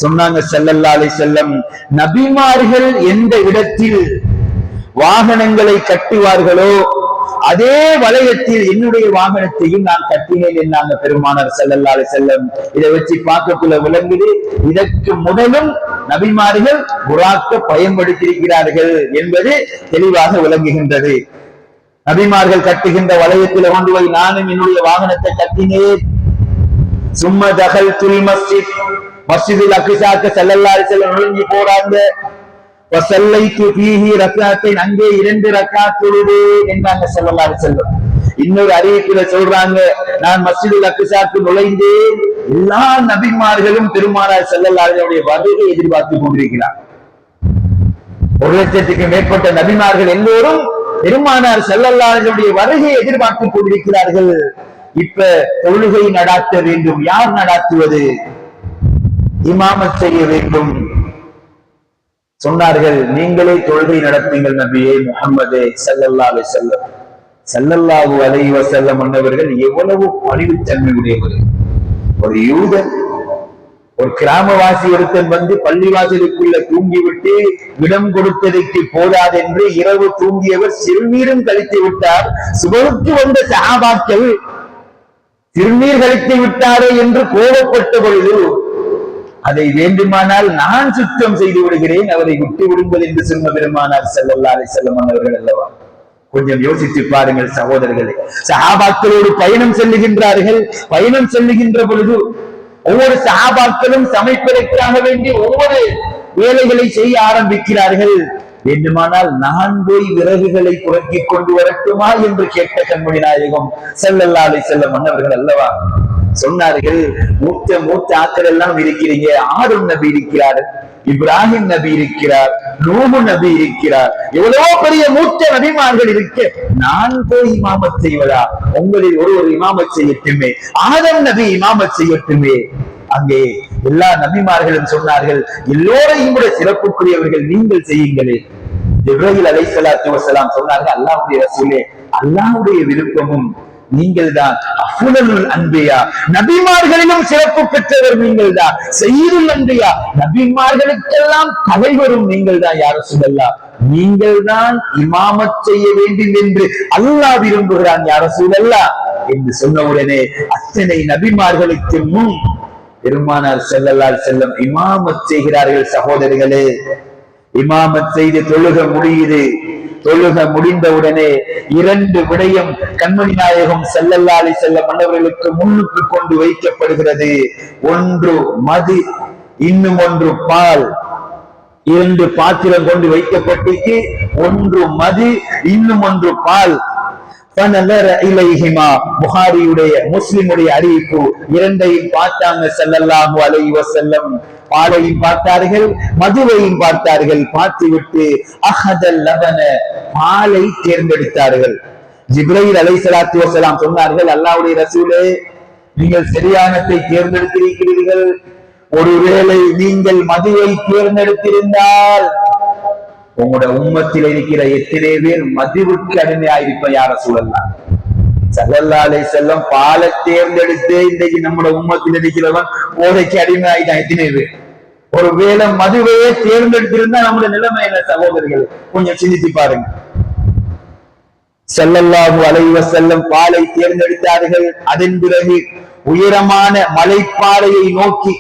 சொன்னாங்க ஸல்லல்லாஹு அலைஹி வஸல்லம், நபிமார்கள் எந்த இடத்தில் வாகனங்களை கட்டுவார்களோ அதே வளையத்தில் என்னுடைய வாகனத்தையும் நான் கட்டினேன் என்றாங்க பெருமானார் ஸல்லல்லாஹு அலைஹி வஸல்லம். இதை வச்சு பார்க்கக்குள்ள விளங்குது, இதற்கு முதலும் நபிமார்கள் புராக்க பயன்படுத்தியிருக்கிறார்கள் என்பது தெளிவாக விளங்குகின்றது. நபிமார்கள் கட்டுகின்ற வளையத்தில் கொண்டு போய் நானும் என்னுடைய வாகனத்தை கட்டினேன். சும்ம தகல்துல் மஸ்ஜித், மஸ்ஜிதுல் அக்ஸாக்கு ஸல்லல்லாஹு அலைஹி வஸல்லம் நுழைஞ்சு போறாங்க. வஸல்லைத்து ஃபீஹி ரக்அத்தைன், அங்கே 2 ரக்அத் தொழுதேன் என்றாங்க ஸல்லல்லாஹு அலைஹி வஸல்லம். இன்னொரு அறிவிப்புல சொல்றாங்க, நான் மஸ்ஜிதுல் அக்ஸாக்கு நுழைந்தேன். எல்லா நபிமார்களும் பெருமானார் ஸல்லல்லாஹு அலைஹி வஸல்லம் வருகை எதிர்பார்த்து கொண்டிருக்கிறார். 1,00,000க்கு மேற்பட்ட நபிமார்கள் எல்லோரும் பெருமானார் ஸல்லல்லாஹு அலைஹி வஸல்லம் வருகை எதிர்பார்த்து கொண்டிருக்கிறார்கள். இப்ப தொழுகை நடாத்த வேண்டும். யார் நடாத்துவது? இமாமத் செய்ய வேண்டும். சொன்னார்கள், நீங்களே தொழுகை நடத்துங்கள் நபியே முஹம்மதே ஸல்லல்லாஹு அலைஹி வஸல்லம். ஸல்லல்லாஹு அலைஹி வஸல்லம் அன்னவர்கள் எவ்வளவு பணிவுத்தன்மை உடையவர்கள். ஒரு யூதன், ஒரு கிராமவாசி ஒருத்தன் வந்து பள்ளிவாசலுக்குள்ள தூங்கிவிட்டு இடம் கொடுத்ததற்கு போதாது என்று இரவு தூங்கியவர் சிறுநீரும் கழித்து விட்டார். சுபருக்கு வந்த சஹாபாக்கள் சிறுநீர் கழித்து விட்டாரே என்று கோபப்பட்ட பொழுது, அதை வேண்டுமானால் நான் சுத்தம் செய்து விடுகிறேன், அவரை விட்டு விடுங்கள் என்று சொன்ன பெருமானார் ஸல்லல்லாஹு அலைஹி வஸல்லம் அவர்கள் அல்லவா? கொஞ்சம் யோசித்து பாருங்கள் சகோதரர்களே. சஹாபாக்களோடு பயணம் செல்லுகின்றார்கள். பயணம் செல்லுகின்ற பொழுது ஒவ்வொரு சஹாபாக்களும் சமைப்பதற்காக வேண்டி ஒவ்வொரு வேலைகளை செய்ய ஆரம்பிக்கிறார்கள். வேண்டுமானால் நான் போய் விறகுகளை புரட்டி கொண்டு வரட்டுமா என்று கேட்ட கண்மணி நாயகம் ஸல்லல்லாஹு அலைஹி வஸல்லம் அவர்கள் அல்லவா சொன்னார்கள், மூத்த ஆக்கள் எல்லாம் இருக்கிறீங்க. ஆதம் நபி இருக்கிறார், இப்ராஹிம் நபி இருக்கிறார், நூஹ் நபி இருக்கிறார், எவ்வளவோ பெரிய மூத்த நபிமார்கள் இருக்க நான் போய் இமாமத் செய்வதா? உங்களில் ஒருவர் இமாமத் செய்யட்டுமே, ஆதம் நபி இமாமத் செய்யட்டுமே. அங்கே எல்லா நபிமார்களும் சொன்னார்கள், எல்லோரையும் கூட சிறப்புக்குரியவர்கள் நீங்கள் செய்யுங்களே. ஜிப்ரீல் அலைஹிஸ்ஸலாத்து வஸலாம் சொன்னார்கள், அல்லாஹ்வுடைய ரசூலே, அல்லாஹ்வுடைய விருப்பமும் நீங்கள் தான். அஃலுல் அன்பியா, நபிமார்களிலும் சிறப்பு பெற்றவர் நீங்கள் தான். சய்யிதுல் அன்பியா, நபிமார்களுக்கெல்லாம் தலைவரும் நீங்கள் தான். யா ரசூலல்லாஹ், நீங்கள் தான் இமாமத் செய்ய வேண்டும் என்று அல்லாஹ் விரும்புகிறான் யா ரசூலல்லாஹ் என்று சொன்னவுடனே அத்தனை நபிமார்களுக்கு முன் பெருமானார் ஸல்லல்லாஹு அலைஹி வஸல்லம் இமாமத் செய்கிறார்கள். சகோதரர்களே, இமாமத் செய்து தொழுக முடியுது. தொழுக முடிந்தவுடனே 2 விடயம் கண்மணி நாயகம் ஸல்லல்லாஹு அலைஹி வஸல்லம் மன்னவர்களுக்கு முன்னுக்கு கொண்டு வைக்கப்படுகிறது. ஒன்று மது, இன்னும் ஒன்று பால். 2 பாத்திரம் கொண்டு வைக்கப்பட்டு, ஒன்று மது, இன்னும் ஒன்று பால். புகாரியுடைய முஸ்லிமுடைய அறிவிப்பு. 2ஐயும் பார்த்தாங்க ஸல்லல்லாஹு அலைஹி வஸல்லம். பாலையும் பார்த்தார்கள், மதுவையும் பார்த்தார்கள். பார்த்துவிட்டு அஹதல் லபன, பாலை தேர்ந்தெடுத்தார்கள். ஜிப்ரீல் அலைஹிஸ்ஸலாத்து வஸலாம் சொன்னார்கள், அல்லாஹ்வுடைய ரசூலே, நீங்கள் சரியானதை தேர்ந்தெடுத்திருக்கிறீர்கள். ஒருவேளை நீங்கள் மதுவை தேர்ந்தெடுத்திருந்தால் உங்களோட உம்மத்தில் இருக்கிற எத்தனை பேர் மதுவுக்கு அடிமையாயிருப்ப யா ரசூலல்லாஹ். ஸல்லல்லாஹு அலைஹி வஸல்லம் பாலை தேர்ந்தெடுத்து இன்றைக்கு நம்மளோட உம்மத்தில் இருக்கிறவன் போதைக்கு அடிமையாயிட்டான் எத்தனை பேர்? ஒருவேளை மதுவையே தேர்ந்தெடுத்திருந்தா நம்முடைய நிலைமை என்ன சகோதரிகள்? கொஞ்சம் சிந்தித்து பாருங்க. ஸல்லல்லாஹு அலைஹி வஸல்லம் பாலை தேர்ந்தெடுத்தார்கள். அதன் பிறகு உயரமான மலைப்பாறையை நோக்கி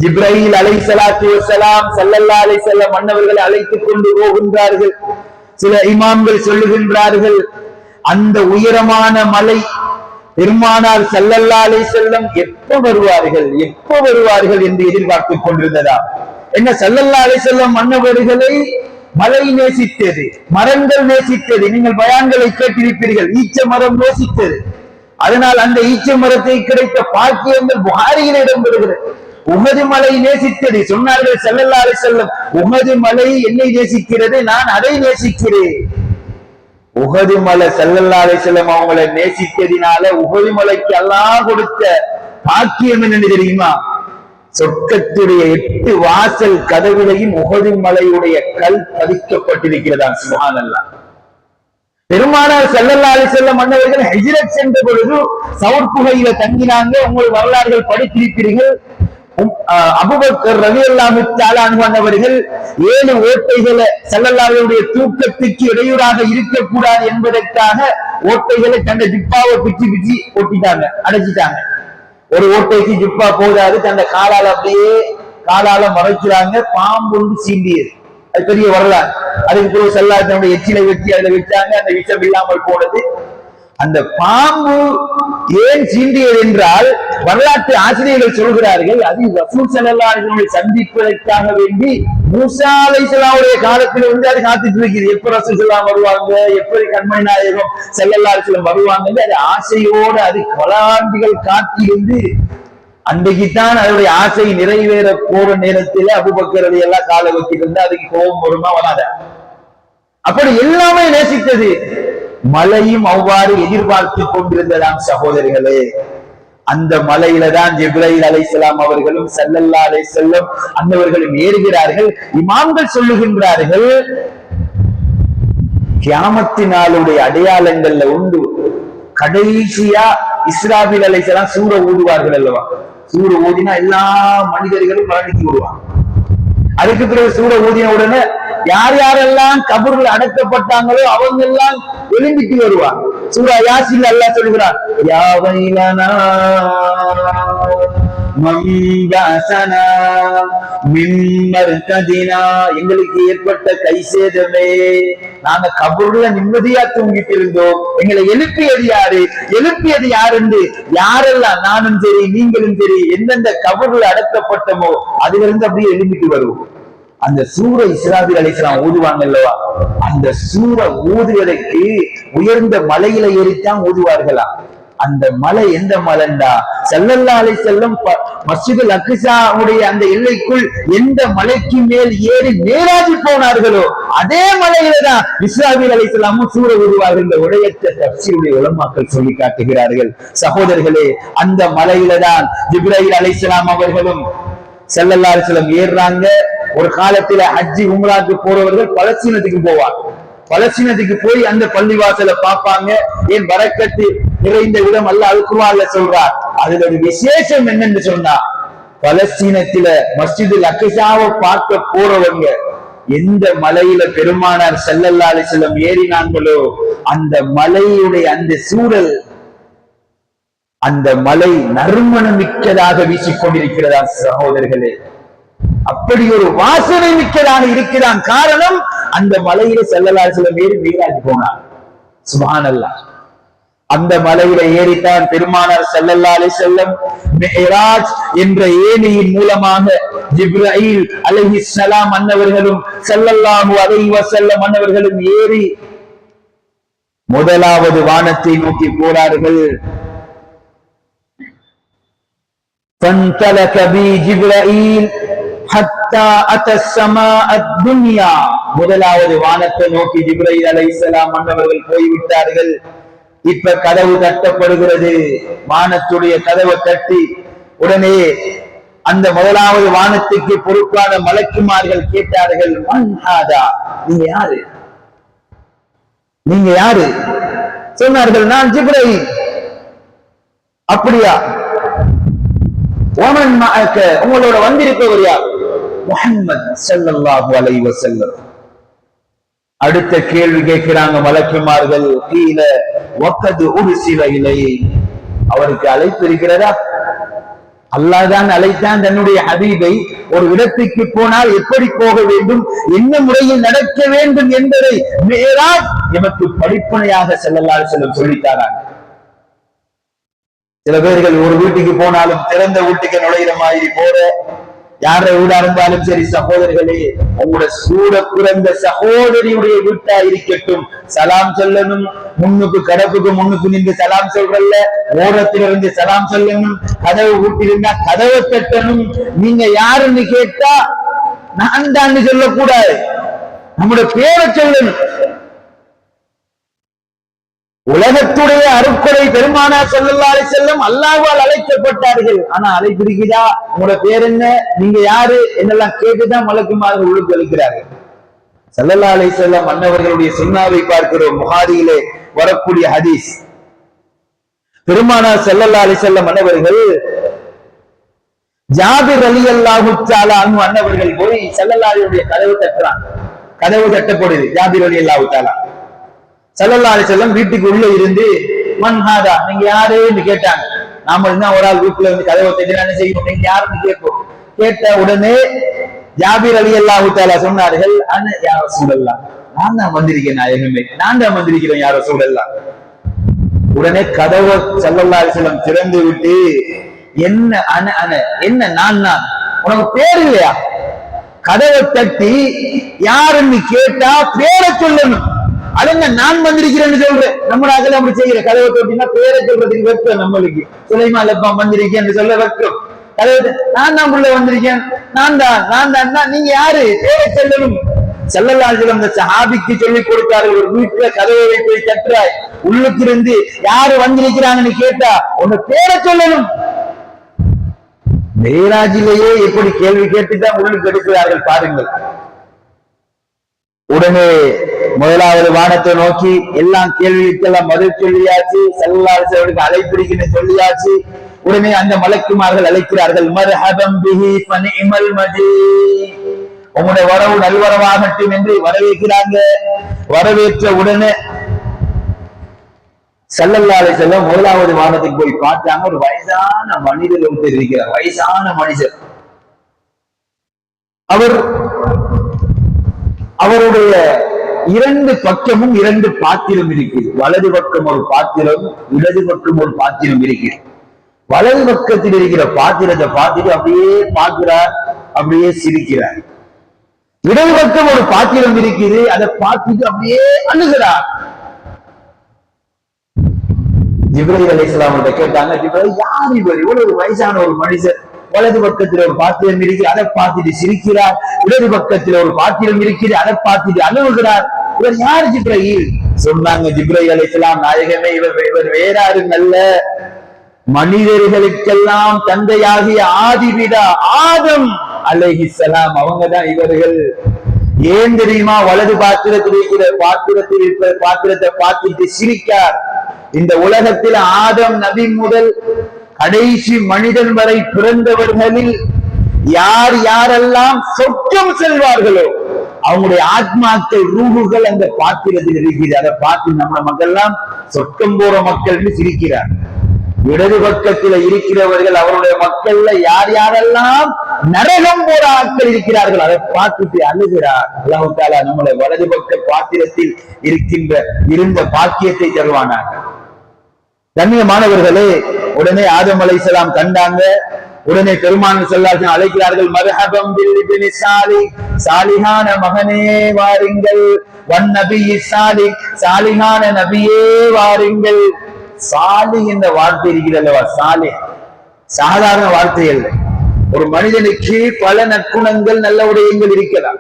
ஜிப்ரீல் அலைஹிஸ்ஸலாத்து வஸ்ஸலாம் ஸல்லல்லாஹு அலைஹி வஸல்லம் மன்னவர்களை அழைத்துக் கொண்டு போகின்றார்கள். சில இமாம்கள் சொல்லுகின்றார்கள், அந்த உயரமான மலை பெருமானார் ஸல்லல்லாஹு அலைஹி வஸல்லம் எப்ப வருவார்கள் என்று எதிர்பார்த்துக் கொண்டிருந்ததா. என்ன, ஸல்லல்லாஹு அலைஹி வஸல்லம் மன்னவர்களை மலை நேசித்தது, மரங்கள் நேசித்தது. நீங்கள் பயான்களை கேட்டிருப்பீர்கள், ஈச்ச மரம் நேசித்தது. அதனால் அந்த ஈச்ச மரத்தை கிடைத்த பாக்கியங்கள் புகாரியில் இடம்பெறுகிறது. உஹது மலை நேசித்தது. சொன்னார்கள் ஸல்லல்லாஹு அலைஹி வஸல்லம், உஹது மலை என்னை நேசிக்கிறது, நான் அதை நேசிக்கிறேன். உஹது மலை ஸல்லல்லாஹு அலைஹி வஸல்லம் அவங்களை நேசித்ததினால உஹது மலைக்கு அல்லாஹ் கொடுத்த பாக்கியம் என்ன தெரியுமா? சொர்க்கத்துடைய 8 வாசல் கதவுகளையும் உஹது மலையுடைய கல் பதிக்கப்பட்டிருக்கிறதா. சுப்ஹானல்லாஹ். பெருமானார் ஸல்லல்லாஹு அலைஹி வஸல்லம் மன்னவர்கள் ஹிஜ்ரத் சென்ற பொழுது சவுர் குகையில தங்கினாங்க. உங்கள் வரலாறுகள் படித்திருப்பீர்கள். அபூபக்கர் ரலியல்லாஹு தஆலா அன்ஹு அவர்கள் 7 ஓட்டைகளை ஸல்லல்லாஹுடைய தூக்கத்துக்கு இடையூறாக இருக்கக்கூடாது என்பதற்காக ஓட்டைகளை தன்னை ஜிப்பாவை பிச்சு ஒட்டிட்டாங்க, அடைச்சிட்டாங்க. ஒரு ஓட்டைக்கு ஜிப்பா போதாது, தன்னை காலால மறைக்கிறாங்க. பாம்பு சீண்டியது, அது பெரிய வரலாறு. அதுக்கு பிறகு ஸல்லல்லாஹு தன்னுடைய எச்சிலை வெட்டி அதுல வச்சாங்க, அந்த விஷம் இல்லாமல் போனது. அந்த பாம்பு ஏன் சீண்டியது என்றால், வரலாற்று ஆசிரியர்கள் சொல்கிறார்கள், அது ரசூல் ஸல்லல்லாஹு அலைஹி வஸல்லம் சந்திப்பதற்காக வேண்டி மூசா அலைஹிஸ்ஸலாமுடைய காலத்தில் அது காத்துட்டு இருக்குது. எப்ப ரசூல் ஸல்லல்லாஹு வருவாங்க, எப்படி கண்மணி நாயகம் ஸல்லல்லாஹு அலைஹி வஸல்லம் வருவாங்க, அது ஆசையோடு அது பலாண்டுகள் காத்திருந்து அன்றைக்குத்தான் அதனுடைய ஆசை நிறைவேற போற நேரத்தில் அபூபக்கர் ரலியல்லாஹு கால வச்சிருந்தா அதுக்கு கோபம் வருமா வராத. அப்படி எல்லாமே நேசித்தது. மலையும் அவ்வாறு எதிர்பார்த்து கொண்டிருந்ததாம் சகோதரிகளே. அந்த மலையில தான் ஜிப்ரீல் அலைஹிஸ்ஸலாம் அவர்களும் ஸல்லல்லாஹு அலைஹி வஸல்லம் அன்னவர்களும் ஏறுகிறார்கள். இமாம்கள் சொல்லுகின்றார்கள், கியாமத்தினாலுடைய அடையாளங்கள்ல உண்டு. கடைசியா இஸ்ராபீல் அலைஹிஸ்ஸலாம் சூர ஊதுவார்கள் அல்லவா. சூர ஊதினா எல்லா மனிதர்களும் மரணித்து விடுவாங்க. அதுக்கு பிறகு சூர ஊதின உடனே யார் யாரெல்லாம் கபூர்ல அடக்கப்பட்டாங்களோ அவங்க எல்லாம் எழும்பிட்டு வருவாங்க. சூரா யாசின் அல்லாஹ் சொல்கிறான், யா வைலனா மம்பஸனா மின் மர்கதினா, எங்களுக்கு ஏற்பட்ட கைசேதமே, நாங்க கபூர்ல நிம்மதியா தூங்கிட்டு இருந்தோம், எங்களை எழுப்பியது யாரு என்று யாரெல்லாம், நானும் சரி நீங்களும் சரி எந்தெந்த கபூர்ல அடக்கப்பட்டமோ அதுல இருந்து அப்படியே எழுப்பிட்டு வருவோம். அந்த சூர இஸ்ராபீல் அலைஹிஸ்ஸலாம் ஊதுவாங்க அல்லவா, அந்த சூர ஊதுவதற்கு உயர்ந்த மலையில ஏறித்தான் ஊதுவார்களா. அந்த மலை எந்த மலைண்டா, ஸல்லல்லாஹு அலைஹி வஸல்லம் மஸ்ஜிதுல் அக்ஸாவுடைய அந்த எல்லைக்குள் எந்த மலைக்கு மேல் ஏறி மேலாஜி போனார்களோ அதே மலையில தான் இஸ்ராபீல் அலைஹிஸ்ஸலாமும் சூர ஊதுவார்கள். இந்த உடையற்ற தஃசீருடைய உலமாக்கள் சொல்லி காட்டுகிறார்கள். சகோதரர்களே, அந்த மலையில தான் ஜிப்ரீல் அலைஹிஸ்ஸலாம் அவர்களும் ஸல்லல்லாஹு அலைஹி வஸல்லம் ஏறுறாங்க. ஒரு காலத்துல ஹஜ்ஜி உம்ராக்கு போறவர்கள் பலஸ்தீனத்துக்கு போவாங்க. பலஸ்தீனத்துக்கு போய் அந்த பள்ளிவாசலை பார்ப்பாங்க. ஏன் பரக்கத்து நிறைந்த இடம் அல்லாஹ் குர்ஆன்ல சொல்றார். அதுல ஒரு விசேஷம் என்னன்னு சொன்னா, பலஸ்தீனத்துல மஸ்ஜிதுல் அக்ஸாவை பார்க்க போறவங்க எந்த மலையில பெருமானார் ஸல்லல்லாஹு அலைஹி வஸல்லம் ஏறினாங்களோ அந்த மலையுடைய அந்த சூழல், அந்த மலை நறுமணம் மிக்கதாக வீசிக்கொண்டிருக்கிறதா சகோதரர்களே. அப்படி ஒரு வாசனை மிக்கதாக இருக்கிறான். காரணம், அந்த மலையில ஸல்லல்லாஹு அலைஹி வஸல்லம் ஏறி மீராஜ் போனார். சுப்ஹானல்லாஹ். அந்த மலையில ஏறித்தான் பெருமானார் ஸல்லல்லாஹு அலைஹி வஸல்லம் மிஹ்ராஜ் என்ற ஏணியின் மூலமாக ஜிப்ரீல் அலைஹிஸ்ஸலாம் அன்னவர்களும் ஸல்லல்லாஹு அலைஹி வஸல்லம் அன்னவர்களும் ஏறி முதலாவது வானத்தை நோக்கி போறார்கள். فانطلق بي جبرائيل حتى أتى السماء الدنيا. முதலாவது வானத்தை நோக்கி ஜிப்ரீல் அலைஹிஸ்ஸலாம் அன்னவர்கள் போய்விட்டார்கள். இப்ப கதவு தட்டப்படுகிறது. வானத்துடைய கதவை தட்டி உடனே அந்த முதலாவது வானத்துக்கு பொறுப்பான மலக்குமார்கள் கேட்டார்கள், மன் ஹாதா, நீங்க யாரு? சொன்னார்கள், நான் ஜிப்ரீல். அப்படியா? ஓமன் மஅக, உங்களோட வந்திருப்பவர் யார்? முஹம்மத் ஸல்லல்லாஹு அலைஹி வஸல்லம். அடுத்த கேள்வி கேட்கிறாங்க மலக்குமார்கள், கீல வக்கது உர்சில இலைஹி, அவருக்கு அழைப்பு இருக்கிறதா? அல்லாஹ் தான் அழைத்தான் தன்னுடைய ஹபீபை. ஒரு இடத்துக்கு போனால் எப்படி போக வேண்டும், என்ன முறையில் நடக்க வேண்டும் என்பதை மேராஜ் எமக்கு படிப்பனையாக ஸல்லல்லாஹு அலைஹி வஸல்லம் சொல்லித்தாராங்க. சில பேர்கள் ஒரு வீட்டுக்கு போனாலும் திறந்த வீட்டுக்கு நுழையிற மாதிரி போற, யார வீடா இருந்தாலும் சரி, சகோதரர்களே, உங்களோட கூட பிறந்த சகோதரியுடைய வீட்டா இருக்கட்டும், சலாம் சொல்லணும். முன்னுக்கு கடப்புக்கு முன்னுக்கு நின்று சலாம் சொல்றல்ல, ஓரத்திலிருந்து சலாம் சொல்லணும். கதவு வீட்டிலிருந்தா கதவை தட்டணும். நீங்க யாருன்னு கேட்டா நான் தான் சொல்லக்கூடாது, நம்முடைய பேரை சொல்லணும். உலகத்துடைய அருட்கொடை பெருமானார் ஸல்லல்லாஹு அலைஹி வஸல்லம் அல்லாஹ்வால் அழைக்கப்பட்டார்கள். ஆனா அழைப்பு இருக்குதா? உங்களோட பேர் என்ன, நீங்க யாரு என்னெல்லாம் கேட்டுதான் மலக்குமார்கள் உள்ளுக்கு அளிக்கிறார்கள். ஸல்லல்லாஹு அலைஹி வஸல்லம் அன்னவர்களுடைய சுன்னாவை பார்க்கிறோம். புகாரியிலே வரக்கூடிய ஹதீஸ், பெருமானார் ஸல்லல்லாஹு அலைஹி வஸல்லம் அன்னவர்கள் ஜாபிர் ரலியல்லாஹு தஆலா அன்ஹு அன்னவர்கள் போய் ஸல்லல்லாஹு அலைஹி வஸல்லம் கதவு தட்டுறாங்க. கதவு தட்டப்படுது. ஜாபிர் ரலியல்லாஹு தஆலா ஸல்லல்லாஹு அலைஹி வஸல்லம் வீட்டுக்கு உள்ள இருந்து, மன் ஹாதா, நீங்க யாருன்னு கேட்டாங்க. நாம இருந்தா ஒரு ஆள் வீட்டுல இருந்து கதவை தட்டினா என்ன செய்யும்? நீங்க யாருன்னு கேட்போம். கேட்ட உடனே ஜாபிர் ரலியல்லாஹு தஆலா சொன்னார்கள், அன யா ரசூலல்லாஹ், நான் தான் வந்திருக்கேன் நாயகமே, நான் தான் வந்திருக்கிறேன் யா ரசூலல்லாஹ். உடனே கதவை ஸல்லல்லாஹு அலைஹி வஸல்லம் திறந்து விட்டு, என்ன அன அன, என்ன நான் நான், உனக்கு பேர் இல்லையா? கதவை தட்டி யாருன்னு கேட்டா பேரை சொல்லணும். அதுங்க நான் வந்திருக்கிறேன்னு சொல்றேன். நம்ம நாட்டில் அப்படி செய்யற, கதவை தொட்டினா பேரை சொல்றதுக்கு வெக்கம். நம்மளுக்கு சுலைமான் லப்பா வந்திருக்கேன் சொல்ல வெக்கம். கதவை நான் தான் உள்ள வந்திருக்கேன், நான் தான், நீங்க யாரு, பேரை சொல்லணும். ஸல்லல்லாஹு அலைஹி வஸல்லம் அந்த சஹாபிக்கு சொல்லிக் கொடுத்தார்கள். ஒரு வீட்டுல கதவை போய் தட்டுறாய், உள்ளுக்கு இருந்து யாரு வந்திருக்கிறாங்கன்னு கேட்டா உன்னை பேரை சொல்லணும். மேராஜிலேயே எப்படி கேள்வி கேட்டுதான் உள்ளுக்கு எடுக்கிறார்கள் பாருங்கள். உடனே முதலாவது வானத்தை நோக்கி எல்லாம் கேள்விக்கெல்லாம் பதில் சொல்லியாச்சு. ஸல்லல்லாஹு அலைஹி வஸல்லம் அழைப்பிடிக்கின்னு சொல்லியாச்சு. உடனே அந்த மலக்குமார்கள் அழைக்கிறார்கள், மர்ஹபம் பிஹி ஃபனிமல் மஜீ, உங்களுடைய வரவு நல்வரவாகட்டும் என்று வரவேற்கிறாங்க. வரவேற்ற உடனே ஸல்லல்லாஹு அலைஹி வஸல்லம் முதலாவது வானத்துக்கு போய் பார்த்தாங்க. ஒரு வயசான மனிதர் ஒருத்தர் இருக்கிறார், வயசான மனிதர். அவருடைய இரண்டு பக்கமும் இரண்டு பாத்திரம் இருக்குது. வலது பக்கம் ஒரு பாத்திரம், இடது பக்கம் ஒரு பாத்திரம் இருக்குது. வலது பக்கத்தில் இருக்கிற பாத்திரத்தை பார்த்துட்டு அப்படியே பார்க்கிறார், அப்படியே சிரிக்கிறார். இடது பக்கம் ஒரு பாத்திரம் இருக்குது, அதை பார்த்துட்டு அப்படியே அழுகிறார். ஜிப்ரீல் அலைஹிஸ்ஸலாம் கிட்ட கேட்டாங்க, ஜிப்ரீல் யார் இவர்? இவ்வளவு வயசான ஒரு மனுஷர், வலது பக்கத்தில் ஒரு பாத்திரம் இருக்குது, அதை பார்த்துட்டு சிரிக்கிறார். இடது பக்கத்தில் ஒரு பாத்திரம் இருக்குது, அதை பார்த்துட்டு அழுகுகிறார். இவர் யார் ஜிப்ரீல்? சொன்னாங்க ஜிப்ரீல் அலைஹிஸ்ஸலாம், நாயகமே, இவர் வேறாரு நல்ல, மனிதர்களுக்கெல்லாம் தந்தையாகிய ஆதிபிதா ஆதம் அலைஹிஸ்ஸலாம், அவங்கதான் இவர்கள். ஏன் தெரியுமா? வலது பாத்திரத்தில் இருக்கிற பாத்திரத்தை பார்த்துட்டு சிரிக்கார். இந்த உலகத்தில் ஆதம் நபி முதல் கடைசி மனிதன் வரை பிறந்தவர்களில் யார் யாரெல்லாம் சொர்க்கம் செல்வார்களோ அவங்களுடைய ஆத்மாக்கள், ரூகுகள் அந்த பாத்திரத்தில் இருக்கிறது. அதை பார்த்து நம்ம மக்கள்லாம் சொர்க்கம் போற மக்கள் சிரிக்கிறார். இடது பக்கத்தில் இருக்கிறவர்கள் அவருடைய மக்கள்ல யார் யாரெல்லாம் நரகம் போற ஆட்கள் இருக்கிறார்கள், அதை பார்த்துட்டு அழுகிறார். அல்லாஹ் தஆலா நம்மளை வலது பக்க பாத்திரத்தில் இருந்த பாக்கியத்தை தருவானாக. கண்ணியமானவர்களே, உடனே ஆதம் அலைஹிஸ்ஸலாம் கண்டாங்க. உடனே பெருமான் ஸல்லல்லாஹு அழைக்கிறார்கள், மர்ஹபம் பில் இப்னி சாலிஹ், சாலிஹான மகனே வாருங்கள், வன் நபி சாலிஹ், சாலிஹான நபியே வாருங்கள். சாலிஹ் என்ற வார்த்தை இருக்கிறல்லவா, சாலிஹ் சாதாரண வார்த்தை அல்ல. ஒரு மனிதனுக்கு பல நற்குணங்கள், நல்ல உடையங்கள் இருக்கலாம்.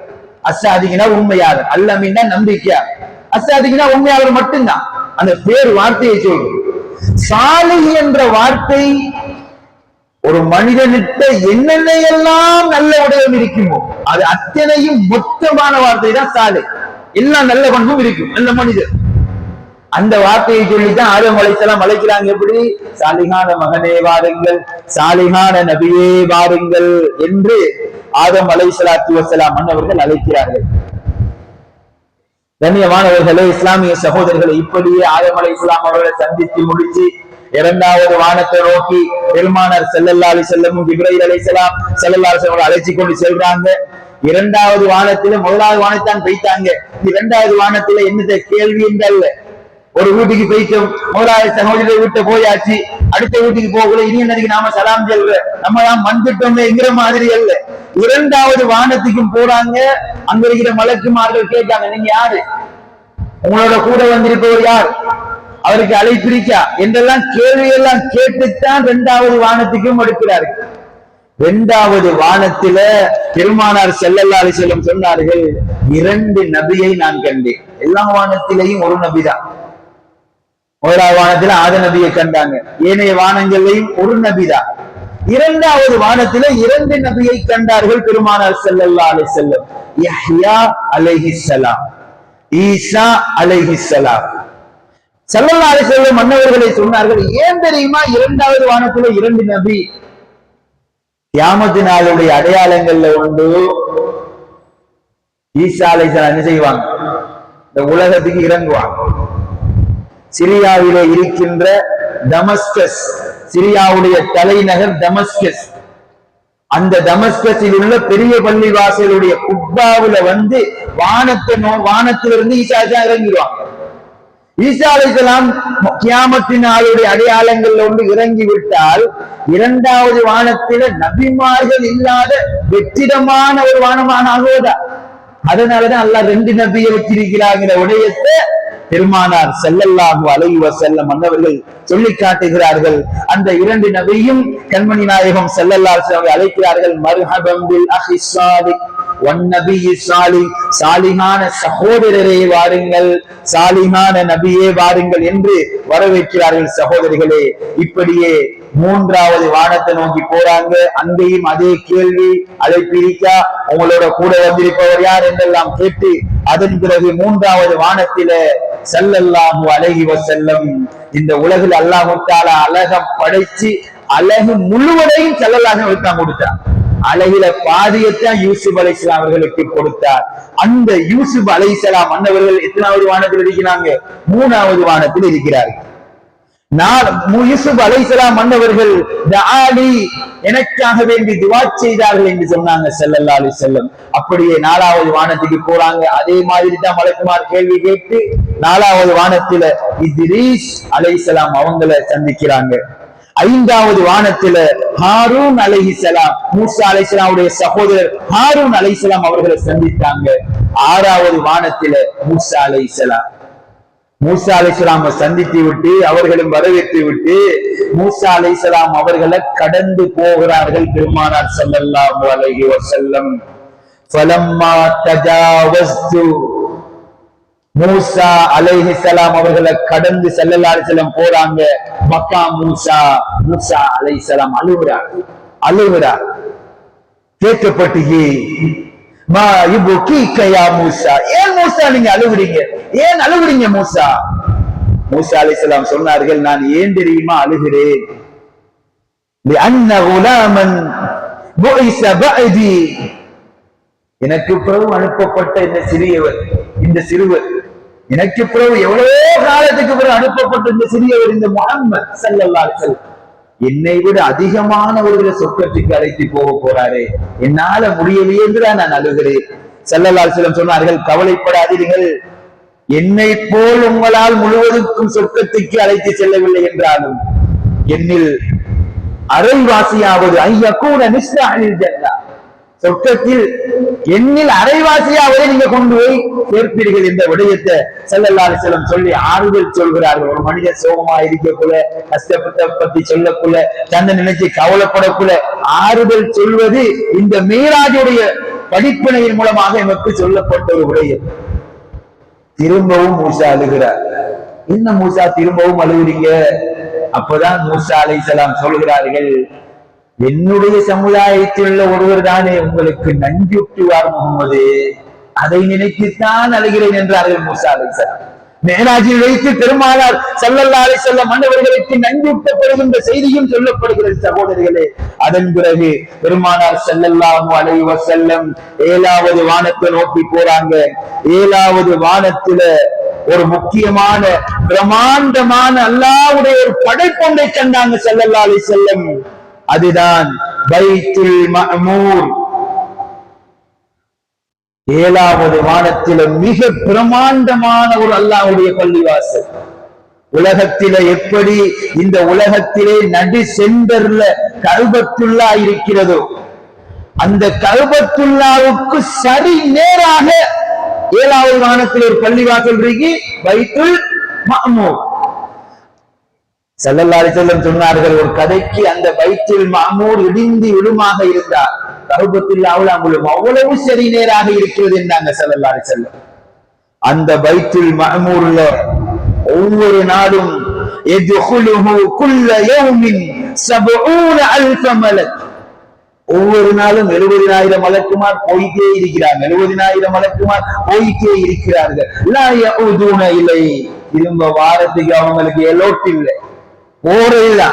அஸ்ஸாதிகினா உண்மையாளர், அல்லமீனா நம்பிக்கையாளர். அஸ்ஸாதிகினா உண்மையாளர் மட்டும்தான் அந்த பேர் வார்த்தையை சொல்றோம். சாலிஹ் என்ற வார்த்தை ஒரு மனிதனிட்ட என்னென்ன எல்லாம் நல்ல உடையம் இருக்குமோ அது அத்தனையும் மொத்தமான வார்த்தை தான் சாலிஹ். எல்லா நல்ல பண்பும் இருக்கும் நல்ல மனிதர். அந்த வார்த்தையை சொல்லித்தான் ஆதம் அலைஹிஸ்ஸலாம் அழைக்கிறாங்க. எப்படி? சாலிகான மகனே வாருங்கள், சாலிகான நபியே வாருங்கள் என்று ஆதம் அலைஹிஸ்ஸலாத்து வஸ்ஸலாம் மன்னவர்கள் அழைக்கிறார்கள். கண்ணியமானவர்களே, இஸ்லாமிய சகோதரர்களை, இப்படியே ஆதம் அலைஹிஸ்ஸலாம் அவர்களை சந்தித்து முடிச்சு இரண்டாவது வானத்தை நோக்கி பெருமானார் ஸல்லல்லாஹு அலைஹி வஸல்லம் ஜிப்ரீல் அலைஹிஸ்ஸலாம் ஸல்லல்லாஹு அலைஹி வஸல்லம் அழைச்சி கொண்டு செல்றாங்க. இரண்டாவது வானத்தில முதலாவது வானத்தான் போயிட்டாங்க. இரண்டாவது வானத்தில என்னத்த கேள்வி என்றல்ல, ஒரு வீட்டுக்கு போயிட்டோம், முதலாவது சகோதரி வீட்டை போயாச்சு, அடுத்த வீட்டுக்கு போகல, இனி என்னதுக்கு நாம சலாம் சொல்ற, நம்ம தான் வந்துட்டோம்ங்கிற மாதிரி அல்ல. இரண்டாவது வானத்துக்கும் போறாங்க. அங்க இருக்கிற மலக்குமார்கள் கேட்காங்க, நீங்க யாரு, உங்களோட கூட வந்திருப்பவர் யார், அவருக்கு அழைப்பிரிக்கா என்றெல்லாம் கேள்வியெல்லாம் கேட்டுத்தான் இரண்டாவது வானத்துக்கும் எடுக்கிறார்கள். இரண்டாவது வானத்தில பெருமானார் ஸல்லல்லாஹு அலைஹி வஸல்லம் சொன்னார்கள், இரண்டு நபியை நான் கண்டேன். எல்லா வானத்திலையும் ஒரு நபிதான். முதலாவது வானத்தில ஆத நபியை கண்டாங்க, ஏனைய வானங்களையும் ஒரு நபிதான். இரண்டாவது வானத்தில இரண்டு நபியை கண்டார்கள் பெருமானார் ஸல்லல்லாஹு அலைஹி வஸல்லம். யஹ்யா அலைஹிஸ்ஸலாம், ஈசா அலைஹிஸ்ஸலாம். ஸல்லல்லாஹு அலைஹி வஸல்லம் மன்னவர்களை சொன்னார்கள், ஏன் தெரியுமா இரண்டாவது வானத்தில இரண்டு நபி? கியாமத்து நாளுடைய அடையாளங்கள்ல உண்டு. ஈசா அலைஹிஸ்ஸலாம் என்ன செய்வாங்க? இந்த உலகத்துக்கு இறங்குவாங்க. சிரியாவிலே இருக்கின்ற டமஸ்கஸ், சிரியாவுடைய தலைநகர் டமஸ்கஸ், அந்த டமஸ்கஸில் உள்ள பெரிய பள்ளிவாசலுடைய குப்பாவுல வந்து வானத்திலிருந்து ஈசா இறங்கிடுவாங்க. ஈசா அலைஹிஸ்ஸலாம் கியாமத்தின் நாளுடைய அடையாளங்கள்ல ஒன்று இறங்கி விட்டால், இரண்டாவது வானத்தில நபிமார்கள் இல்லாத வெற்றிடமான ஒரு வானமான ஆகுவதா? அதனாலதான் அல்லாஹ் ரெண்டு நபியை வச்சிருக்கிறாங்கிற விடயத்தை பெருமானார் ஸல்லல்லாஹு அலைஹி வஸல்லம் மன்னவர்கள் சொல்லி காட்டுகிறார்கள். அந்த இரண்டு நபியும் கண்மணி நாயகம் ஸல்லல்லாஹு அலைஹி வஸல்லம் அழைக்கிறார்கள், மர்ஹபம் பில் அஹி ஸாலிஹ் வன் நபியி ஸாலிஹ், சாலிஹான சகோதரரே வாருங்கள், சாலிஹான நபியே வாருங்கள் என்று வரவேற்கிறார்கள். சகோதரிகளே, இப்படியே மூன்றாவது வானத்தை நோக்கி போறாங்க. அங்கேயும் அதே கேள்வி, அழைப்பிரிக்கா, உங்களோட கூட வந்திருப்பவர் யார் என்றெல்லாம் கேட்டு, அதன் பிறகு மூன்றாவது வானத்தில ஸல்லல்லாஹு அலைஹி வஸல்லம் இந்த உலகில் அல்லாஹ் தஆலா அழகம் படைச்சு அழகு முழுவதையும் ஸல்லல்லாஹு அலைஹி வஸல்லம் கொடுத்தார். அழகில பாதியத்தான் யூசுப் அலைஹிஸ்ஸலாம் அவர்களுக்கு கொடுத்தார். அந்த யூசுப் அலைஹிஸ்ஸலாம் மன்னவர்கள் எத்தனாவது வானத்தில் இருக்கிறாங்க? மூணாவது வானத்தில் இருக்கிறார்கள். யூசுப் அலைஹிஸ்ஸலாம் மன்னவர்கள் எனக்காக வேண்டி துஆ செய்தார்கள் என்று சொன்னாங்க ஸல்லல்லாஹு அலைஹி வஸல்லம். அப்படியே நாலாவது வானத்துக்கு போறாங்க. அதே மாதிரி தான் மலக்குமார் கேள்வி கேட்டு நாலாவது வானத்தில இத்ரீஸ் அலைஹிஸ்ஸலாம் அவங்களை சந்திக்கிறாங்க. ஐந்தாவது வானத்தில ஹாரூன் அலைஹிஸ்ஸலாம், மூசா அலைஹிஸ்ஸலாமுடைய சகோதரர் ஹாரூன் அலைஹிஸ்ஸலாம் அவர்களை சந்தித்தாங்க. ஆறாவது வானத்தில மூசா அலைஹிஸ்ஸலாம், மூசா அலைஹிஸ்ஸலாம் சந்தித்து விட்டு அவர்களும் வரவேற்று விட்டு மூசா அலைஹிஸ்ஸலாம் அவர்களை கடந்து போகிறார்கள் பெருமானார் ஸல்லல்லாஹு அலைஹி வஸல்லம். ஃபலம்மா தஜாவஸ்து, மூசா அலைஹிஸ்ஸலாம் அவர்களை கடந்து ஸல்லல்லாஹு அலைஹி வஸல்லம் போறாங்க. மக்கா மூசா, மூசா அலைஹிஸ்ஸலாம் அழுகிறார். கேட்கப்பட்டது, மா யுபுகீக யா மூசா, ஏன் மூசா நீங்க அழுகுறீங்க, ஏன் அழுகுறீங்க மூசா? மூசா அலைஹிஸ்ஸலாம் சொன்னார்கள், நான் ஏன் தெரியுமா அழுகிறேன்? லிஅன்ன குலாமன் புஇஸ பஅதி, எனக்கு பிறகு அனுப்பப்பட்ட இந்த சிறுவர், எனக்கு பிறகு எவ்வளவோ காலத்துக்கு பிறகு அனுப்பப்பட்ட இந்த சிறியவர், இந்த முஹம்மது ஸல்லல்லாஹு அலைஹி வஸல்லம் என்னை விட அதிகமானவர்களை சொர்க்கத்துக்கு அழைத்து போக போறாரே, என்னால முடியலையே என்றுதான் நான் அழுகிறேன். ஸல்லல்லாஹு அலைஹி வஸல்லம் சொன்னார்கள், கவலைப்படாதீர்கள், என்னை போல் உங்களால் முழுவதுக்கும் சொர்க்கத்துக்கு அழைத்து செல்லவில்லை என்றாலும் என்னில் அரைவாசியாவது ஐயக்கூன நிஸ்ஸாஹில் ஜன்னah, சொர்க்கத்தில் என்னில் அரைவாசியாவதை நீங்க கொண்டு போய் சேர்ப்பீர்கள் என்ற விடயத்தை ஸல்லல்லாஹு அலைஹி வஸல்லம் சொல்லி ஆறுதல் சொல்கிறார்கள். ஒரு மனிதன் சோகமா இருக்கக்குள்ள, கஷ்டப்பட்ட பத்தி சொல்லக்குள்ள, தன்னை நினைச்சு கவலைப்படக்குள்ள ஆறுதல் சொல்வது இந்த மீராஜுடைய படிப்பினையின் மூலமாக எமக்கு சொல்லப்பட்ட ஒரு விடயம். திரும்பவும் மூசா அழுகிறார். என்ன மூசா திரும்பவும் அழுகிறீங்க? அப்பதான் மூசா அலைஹிஸ்ஸலாம் சொல்கிறார்கள், என்னுடைய சமுதாயத்தில் உள்ள ஒருவர் தானே உங்களுக்கு நஞ்சுட்டுவார் முகமது, அதை நினைத்துத்தான் அழுகிறேன் என்றார்கள் மூசா அலைஹிஸ்ஸலாம். மேராஜில் வைத்து பெருமானார் ஸல்லல்லாஹு அலைஹி வஸல்லம் மன்னவர்களுக்கு நஞ்சூட்டப்படுகின்ற செய்தியும் சொல்லப்படுகிறது சகோதரிகளே. அதன் பிறகு பெருமானார் ஸல்லல்லாஹு அலைஹி வஸல்லம் 7வது வானத்தை நோக்கி போறாங்க. 7வது வானத்துல ஒரு முக்கியமான பிரமாண்டமான அல்லாஹ்வுடைய ஒரு படைப்பொன்றை கண்டாங்க ஸல்லல்லாஹு அலைஹி வஸல்லம். அதுதான் பைத்துல் மஅமூர். 7வது வானத்தில மிக பிரமாண்டமான ஒரு அல்லாஹ்வுடைய பள்ளிவாசல். உலகத்தில எப்படி இந்த உலகத்திலே நடு சென்டர்ல கஅபத்துல்லா இருக்கிறதோ, அந்த கஅபத்துல்லாவுக்கு சரி நேராக 7வது வானத்தில் ஒரு பள்ளிவாசல் இருக்கு, பைத்துல் மஅமூர். ஸல்லல்லாஹு அலைஹி வஸல்லம் சொன்னார்கள், ஒரு கதைக்கு அந்த பைத்துல் மஅமூர் இடிந்து விழுமாக இருந்தார், கஅபத்துல்லாவுல அவ்வளவு சரி நேராக இருக்கிறது என்றாங்க ஸல்லல்லாஹு அலைஹி வஸல்லம். அந்த பைத்துல் மஅமூர்ல ஒவ்வொரு நாளும் யதுகுலுஹு குல்ல யௌமின் 70000 மலக், ஒவ்வொரு நாளும் 70000 மலக்குமார் போயிட்டே இருக்கிறாங்க. 70000 மலக்குமார் போயிட்டே இருக்கிறார்கள். லா யஊதுன இலை, திரும்ப வாரத்துக்கு அவங்களுக்கு எலோட் இல்லை, போறதில்ல.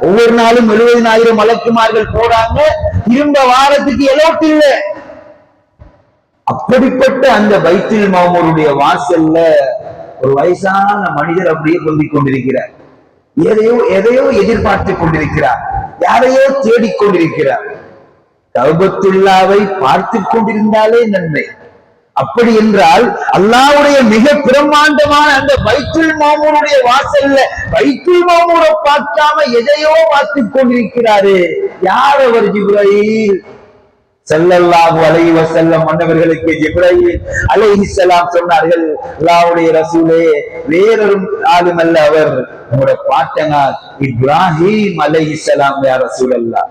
ஒவ்வொரு நாளும் 70000 மலக்குமார்கள் போறாங்க, திரும்ப வாரத்துக்கு எலோட் இல்லை. அப்படிப்பட்ட அந்த பைத்துல் மஅமூருடைய வாசல்ல ஒரு வயசான மனிதர் அப்படியே பொந்திக் கொண்டிருக்கிறார். எதையோ எதிர்பார்த்து கொண்டிருக்கிறார், யாரையோ தேடிக்கொண்டிருக்கிறார். கஅபத்துல்லாவை பார்த்து கொண்டிருந்தாலே நன்மை. அப்படி என்றால் அல்லாஹ்வுடைய மிக பிரமாண்டமான அந்த பைத்துல் மஅமூருடைய வாசல்ல பைத்துல் மஅமூரை பார்க்காம எதையோ பார்த்துக் கொண்டிருக்கிறாரு. யார் அவர்? ஜிப்ரீல் ஸல்லல்லாஹு அலைஹி வஸல்லம் மன்னவர்களுக்கு ஜிப்ரீல் அலைஹிஸ்ஸலாம் சொன்னார்கள், அல்லாஹ்வுடைய ரசூலே, வேறொரு ஆளும் அல்ல, அவர் உங்களுடைய பாட்டனார் இப்ராஹிம் அலைஹிஸ்ஸலாம். யா ரசூலல்லாஹ்,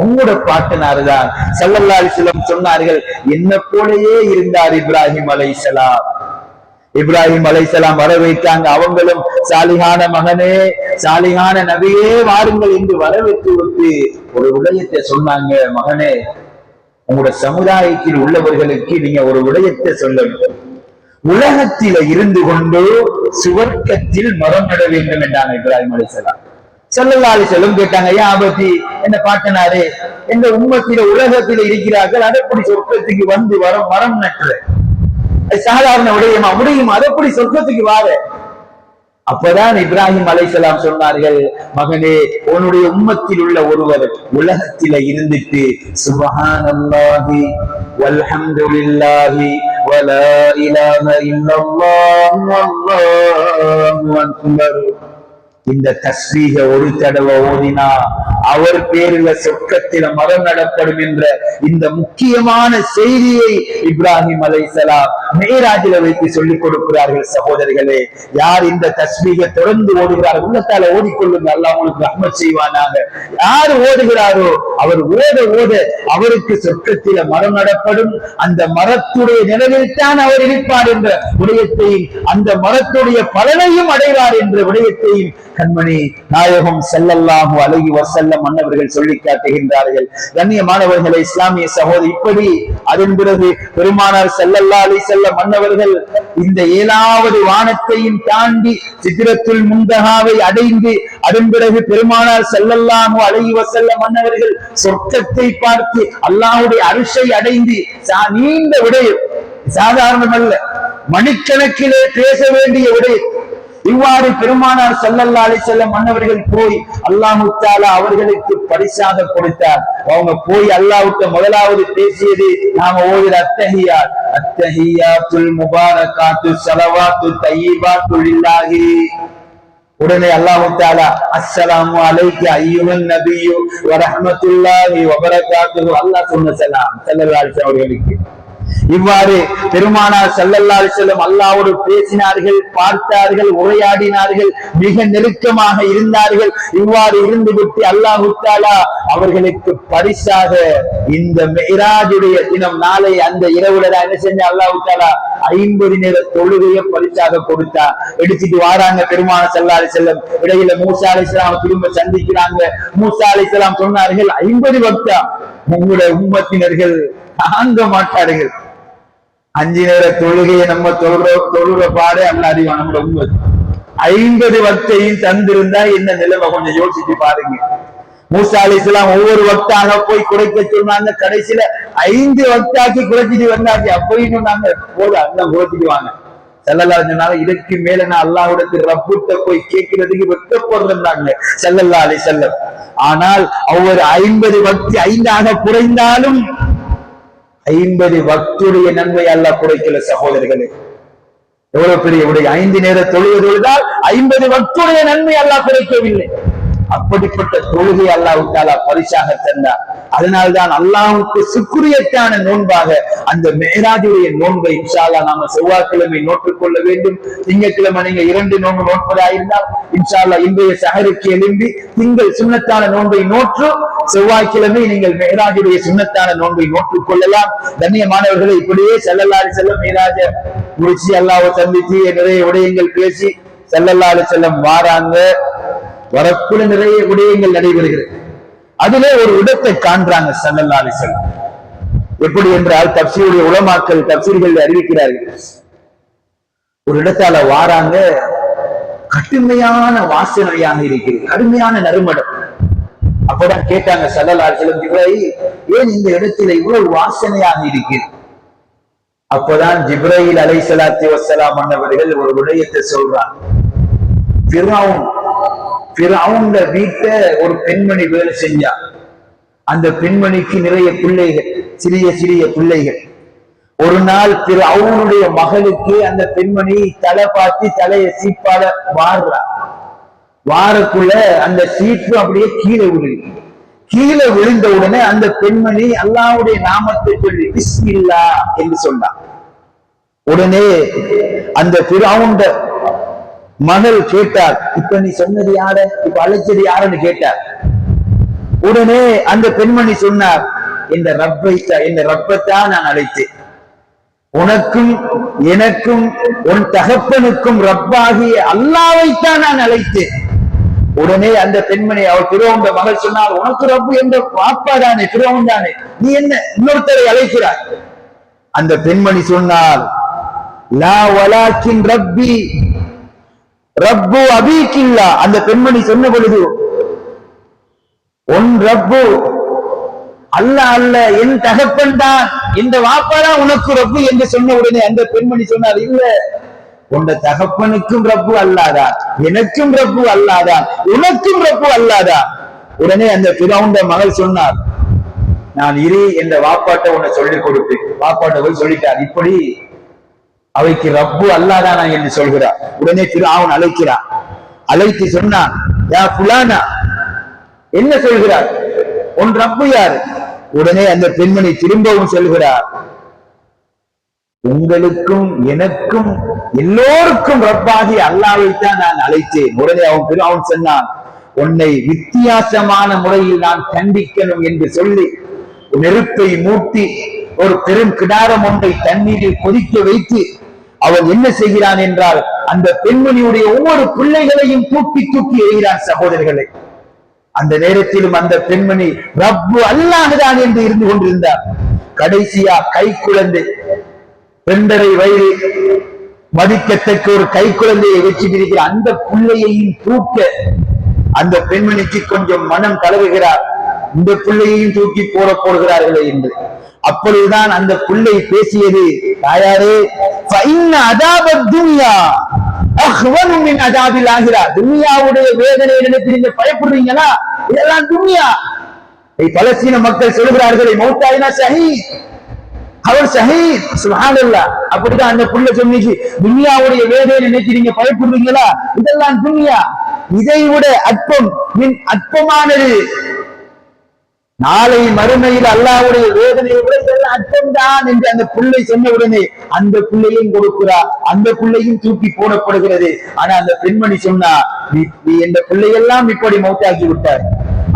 உங்களோட பாட்டனார் தான். ஸல்லல்லாஹு அலைஹி வஸல்லம் சொன்னார்கள், என்ன போலயே இருந்தார் இப்ராஹிம் அலைஹிஸ்ஸலாம். இப்ராஹிம் அலைஹிஸ்ஸலாம் வர வைத்தாங்க. அவங்களும் சாலிஹான மகனே, சாலிஹான நபியே வாருங்கள் என்று வரவேற்று விட்டு ஒரு விடயத்தை சொன்னாங்க, மகனே, உங்களோட சமுதாயத்தில் உள்ளவர்களுக்கு நீங்க ஒரு விடயத்தை சொல்லணும், உலகத்தில இருந்து கொண்டு சுவர்க்கத்தில் மரம் நட வேண்டும் என்றாங்க இப்ராஹிம் அலைஹிஸ்ஸலாம். ஸல்லல்லாஹு அலைஹி வஸல்லம் கேட்டாங்க, ஏன் ஆபத்தி, என்ன பாட்டனாரே, எந்த உம்மத்தில உலகத்தில இருக்கிறார்கள், அதப்படி சொர்க்கத்துக்கு வந்து மரம் நட்டுற சாதாரண விடயமா முடியும், அதப்படி சொர்க்கத்துக்கு வார? அப்பதான் இப்ராஹிம் அலைஹிஸ்ஸலாம் சொன்னார்கள், மகனே, உன்னுடைய உம்மத்தில் உள்ள ஒருவர் உலகத்தில இருந்துட்டு சுப்ஹானல்லாஹி வல்ஹம்துலில்லாஹி வலா இலாஹ இல்லல்லாஹு வல்லாஹு அக்பர், இந்த தஸ்பீஹ ஒரு தடவை ஓதினா அவர் பேரில் சொர்க்கத்தில மரம் நடப்படும் என்ற இந்த முக்கியமான செய்தியை இப்ராஹிம் அலைஹிஸ்ஸலாம் மேராஜில வைத்து சொல்லிக் கொடுக்கிறார்கள். சகோதரிகளே, யார் இந்த தஸ்பீஹை தொடர்ந்து ஓடுகிறார், உள்ளத்தால ஓடிக்கொள்ளுங்க, அல்லாஹ் உங்களுக்கு ரஹ்மத் செய்வானாக. யார் ஓடுகிறாரோ அவர் ஓத அவருக்கு சொர்க்கத்தில மரம் நடப்படும், அந்த மரத்துடைய நிழலில் தான் அவர் இருப்பார் என்ற விடயத்தையும், அந்த மரத்துடைய பலனையும் அடைவார் என்ற விடயத்தையும் கண்மணி நாயகம் ஸல்லல்லாஹு அலைஹி வஸல்லம் மன்னவர்கள் சொல்லி காட்டுகின்றார்கள். கண்ணியமானவர்களே, இஸ்லாமிய சகோதரி, இப்படி அதன் பிறகு பெருமானார் ஸல்லல்லாஹு அலைஹி வஸல்லம் மன்னவர்கள் இந்த 7வது வானத்தையும் தாண்டி சித்ரத்துல் முன்தஹாவை அடைந்து அதன் பிறகு பெருமானார் ஸல்லல்லாஹு அலைஹி வஸல்லம் மன்னவர்கள் சொர்க்கத்தை பார்த்து அல்லாஹ்வுடைய அர்ஷை அடைந்து நீண்ட விடயம், சாதாரணமல்ல, மணிக்கணக்கிலே பேச வேண்டிய விடயம். இவ்வாறு பெருமானார் ஸல்லல்லாஹு அலைஹி வஸல்லம் மன்னவர்கள் போய் அல்லாஹ் தஆலா அவர்களுக்கு பரிசாக கொடுத்தார். அவங்க போய் அல்லாஹ்வுக்கு முதலாவது பேசியது நாம ஓதுற அத்தஹியாத், அத்தஹியாத்துல் முபாரகாத்து ஸலவாத்து தய்யிபாத்து லில்லாஹி. உடனே அல்லாஹ் தஆலா அஸ்ஸலாமு அலைக்க அய்யுஹன் நபியு வ ரஹ்மத்துல்லாஹி வ பரகாத்துஹு, அல்லாஹ் சொன்ன சலாம் ஸல்லல்லாஹு அலைஹி வஸல்லம் அவர்களுக்கு. இவ்வாறு பெருமானார் ஸல்லல்லாஹு அலைஹி வஸல்லம் அல்லாஹ்வோடு பேசினார்கள், பார்த்தார்கள், உரையாடினார்கள், மிக நெருக்கமாக இருந்தார்கள். இவ்வாறு இருந்துவிட்டு அல்லாஹ் தஆலா அவர்களுக்கு பரிசாக இந்த மிஅராஜுடைய தினம் நாளை அந்த இரவுல என்ன செஞ்ச அல்லாஹ் தஆலா 50 நேர தொழுகையை பரிசாக கொடுத்தார். எடுத்துட்டு வாராங்க பெருமானார் ஸல்லல்லாஹு அலைஹி வஸல்லம். இடையில மூசா அலைஹிஸ்ஸலாம் திரும்ப சந்திக்கிறாங்க. மூசா அலைஹிஸ்ஸலாம் சொன்னார்கள், 50 வக்தா உங்களுடைய உம்மத்தினர்கள் தாங்க மாட்டார்கள். 5 நேர தொழுகையை நம்ம தொழுற பாடு அல்ல அறிவான் நம்மளோட உண்மை. 50 வக்தையும் தந்திருந்தா என்ன நிலைமை கொஞ்சம் யோசிச்சு பாருங்க. மூசா அலைஹிஸ்ஸலாம் ஒவ்வொரு வக்தாக போய் குறைக்க சொன்னாங்க. கடைசியில 5 வக்தாக்கி குறைச்சிட்டு வந்தாச்சு. அப்படின்னு சொன்னாங்க போது அண்ணன் குறைச்சிட்டு வாங்க. ஸல்லல்லாஹு அலைஹி வஸல்லம் இதற்கு மேல நான் அல்லாஹ்விடத்தில் ரப்புட்ட போய் கேட்கிறதுக்கு வெட்கப்படுறாங்க ஸல்லல்லாஹு அலைஹி வஸல்லம். ஆனால் ஒவ்வொரு 50 வக்தி 5ஆக குறைந்தாலும் 50 வக்துடைய நன்மை அல்லாஹ் குறைக்கல சகோதரர்களே. எவ்வளவு பெரிய உடைய 5 நேர தொழுவதால் 50 வக்துடைய நன்மை அல்லாஹ் குறைக்கவில்லை. அப்படிப்பட்ட தொழுகை அல்லாஹ் தஆலா பரிசாக தந்தார். அதனால்தான் அல்லாஹ்வுக்கு சுக்ரியத்தான நோன்பாக அந்த மேராஜுடைய நோன்பை இன்ஷா அல்லாஹ் நாம செவ்வாய்க்கிழமை நோட்டுக் கொள்ள வேண்டும். திங்கட்கிழமை நீங்க 2 நோன்பு நோட்பதாயிருந்தால் இன்ஷா அல்லாஹ் இன்றைய சஹருக்கு எழும்பி திங்கள் சுன்னத்தான நோன்பை நோற்று செவ்வாய்க்கிழமை நீங்கள் மேராஜுடைய சுன்னத்தான நோன்பை நோட்டுக் கொள்ளலாம். கண்ணியமானவர்களை இப்படியே ஸல்லல்லாஹு அலைஹி வஸல்லம் மேராஜ முடிச்சு அல்லாஹ்வை சந்திச்சு நிறைய விடயங்கள் பேசி ஸல்லல்லாஹு அலைஹி வஸல்லம் வாராங்க. வரக்குள்ள நிறைய விடயங்கள் நடைபெறுகிறது. அதிலே ஒரு இடத்தை காண்றாங்க ஸல்லல்லாஹு அலைஹி வஸல்லம். எப்படி என்றால் தஃசீருடைய உலமாக்கள் தஃசீர்கள் அறிவிக்கிறார்கள். ஒரு இடத்தால வாராங்க, கடுமையான வாசனையாக இருக்கிறது, கடுமையான நறுமணம். அப்பதான் கேட்டாங்க ஸல்லல்லாஹு அலைஹி வஸல்லம், ஜிப்ரீல் ஏன் இந்த இடத்துல இவ்வளவு வாசனையாக இருக்கிறது? அப்பதான் ஜிப்ரீல் அலைஹிஸ்ஸலாத்து வஸ்ஸலாம் அன்னவர்கள் ஒரு விடயத்தை சொல்றாங்க. ஃபிரௌன் வீட்டை ஒரு பெண்மணி வேலை செஞ்சா. அந்த பெண்மணிக்கு நிறைய பிள்ளைகள், சிறிய சிறிய பிள்ளைகள். ஒரு நாள் ஃபிரௌனுடைய மகளுக்கு அந்த பெண்மணி தலை பார்த்து தலையை சீப்பால வாரக்குள்ள அந்த சீப்பு அப்படியே கீழே விழுது. கீழே விழுந்த உடனே அந்த பெண்மணி அல்லாஹ்வுடைய நாமத்தை சொல்லி பிஸ்மில்லாஹ் என்று சொன்னார். உடனே அந்த ஃபிரௌன் மகள் கேட்டார், இப்ப நீ சொன்னது யார, இப்ப அழைச்சது யாருன்னு கேட்டார். உடனே அந்த பெண்மணி சொன்னார், இந்த ரப்பத்தான் நான் அழைத்தேன். உனக்கும் எனக்கும் உன் தகப்பனுக்கும் ரப்பாகிய அல்லாஹ்வைத்தான் நான் அழைத்தேன். உடனே அந்த பெண்மணி அவள் ஃபிரௌன் மகள் சொன்னார், உனக்கு ரப்பு என்ற பாப்பா தானே, ஃபிரௌன் தானே, நீ என்ன இன்னொருத்தரை அழைக்கிறாய்? அந்த பெண்மணி சொன்னார், லா வலாக்கின் ரப்பி ரப்பு அபீக்கில்லா. அந்த பெண்மணி சொன்ன பொழுது, உன் ரப்பு அல்லாஹ் அல்ல, என் தகப்பன் தான், இந்த வாப்பாதான் உனக்கு ரப்பு என்று சொன்ன உடனே அந்த பெண்மணி சொன்னார், இல்ல, உன் தகப்பனுக்கும் ரப்பு அல்லாதான், எனக்கும் ரப்பு அல்லாதான், உனக்கும் ரப்பு அல்லாதான். உடனே அந்த ஃபிரௌன் மகள் சொன்னார், நான் இரு என்ற வாப்பாட்ட உன்னை சொல்லிக் கொடுப்பேன். வாப்பாட்ட போய் சொல்லிட்டார், இப்படி அவைக்கு ரப்பு அல்லாதானா என்று சொல்கிறார். உடனே ஃபிரௌன் அழைக்கிறார். அழைத்து சொன்னான், யா ஃபுலானா, என்ன சொல்கிறார், உன் ரப்பு யாரு? உடனே அந்த பெண்மணி திரும்பவும் சொல்கிறார், உங்களுக்கும் எனக்கும் எல்லோருக்கும் ரப்பாகி அல்லாஹ்வைத்தான் நான் அழைத்தேன். உடனே அவன் சொன்னான், உன்னை வித்தியாசமான முறையில் நான் கண்டிக்கணும் என்று சொல்லி நெருப்பை மூட்டி ஒரு பெரும் கிடாரம் ஒன்றை தண்ணீரில் கொதிக்க வைத்து அவன் என்ன செய்கிறான் என்றால் அந்த பெண்மணியுடைய ஒவ்வொரு பிள்ளைகளையும் தூக்கி தூக்கி எறிகிறான். சகோதரர்களை, அந்த நேரத்திலும் அந்த பெண்மணி ரப்பு அல்லாஹ்தான் என்று இருந்து கொண்டிருந்தார். கடைசியா கை குழந்தை, 2.5 வயது மதிக்கத்தக்க ஒரு கை குழந்தையை வச்சுட்டிருக்கிற அந்த பிள்ளையையும் தூக்க அந்த பெண்மணிக்கு கொஞ்சம் மனம் தளவுகிறார். இந்த பிள்ளையையும் தூக்கி போடுகிறார்களே என்று. அப்பொழுதுதான் அந்த பிள்ளை பேசியது, தாயாரே, துன்யாவுடைய வேதனை நினைத்து நீங்க பயப்படுறீங்களா? இதெல்லாம் துன்யா. பலஸ்தீன மக்கள் சொல்கிறார்கள், மௌத்தாயினா ஷஹீத், அவர் ஷஹீத், சுப்ஹானல்லாஹ். அப்படிதான் அந்த புள்ள சொன்னிச்சு, துன்யாவுடைய வேதனை நினைத்து நீங்க பயப்படுறீங்களா? இதெல்லாம் துன்யா. இதை விட அற்பமானது நாளை மறுமையில் அல்லாஹ்வுடைய வேதனையை விட இதெல்லாம் அற்பம்தான் என்று அந்த பிள்ளை சொன்ன உடனே அந்த பிள்ளையும் கொடுக்கிறார், அந்த பிள்ளையும் தூக்கி போடப்படுகிறது. ஆனா அந்த பெண்மணி சொன்னா, நீ இந்த பிள்ளையெல்லாம் இப்படி மௌத்தாக்கி விட்டார்,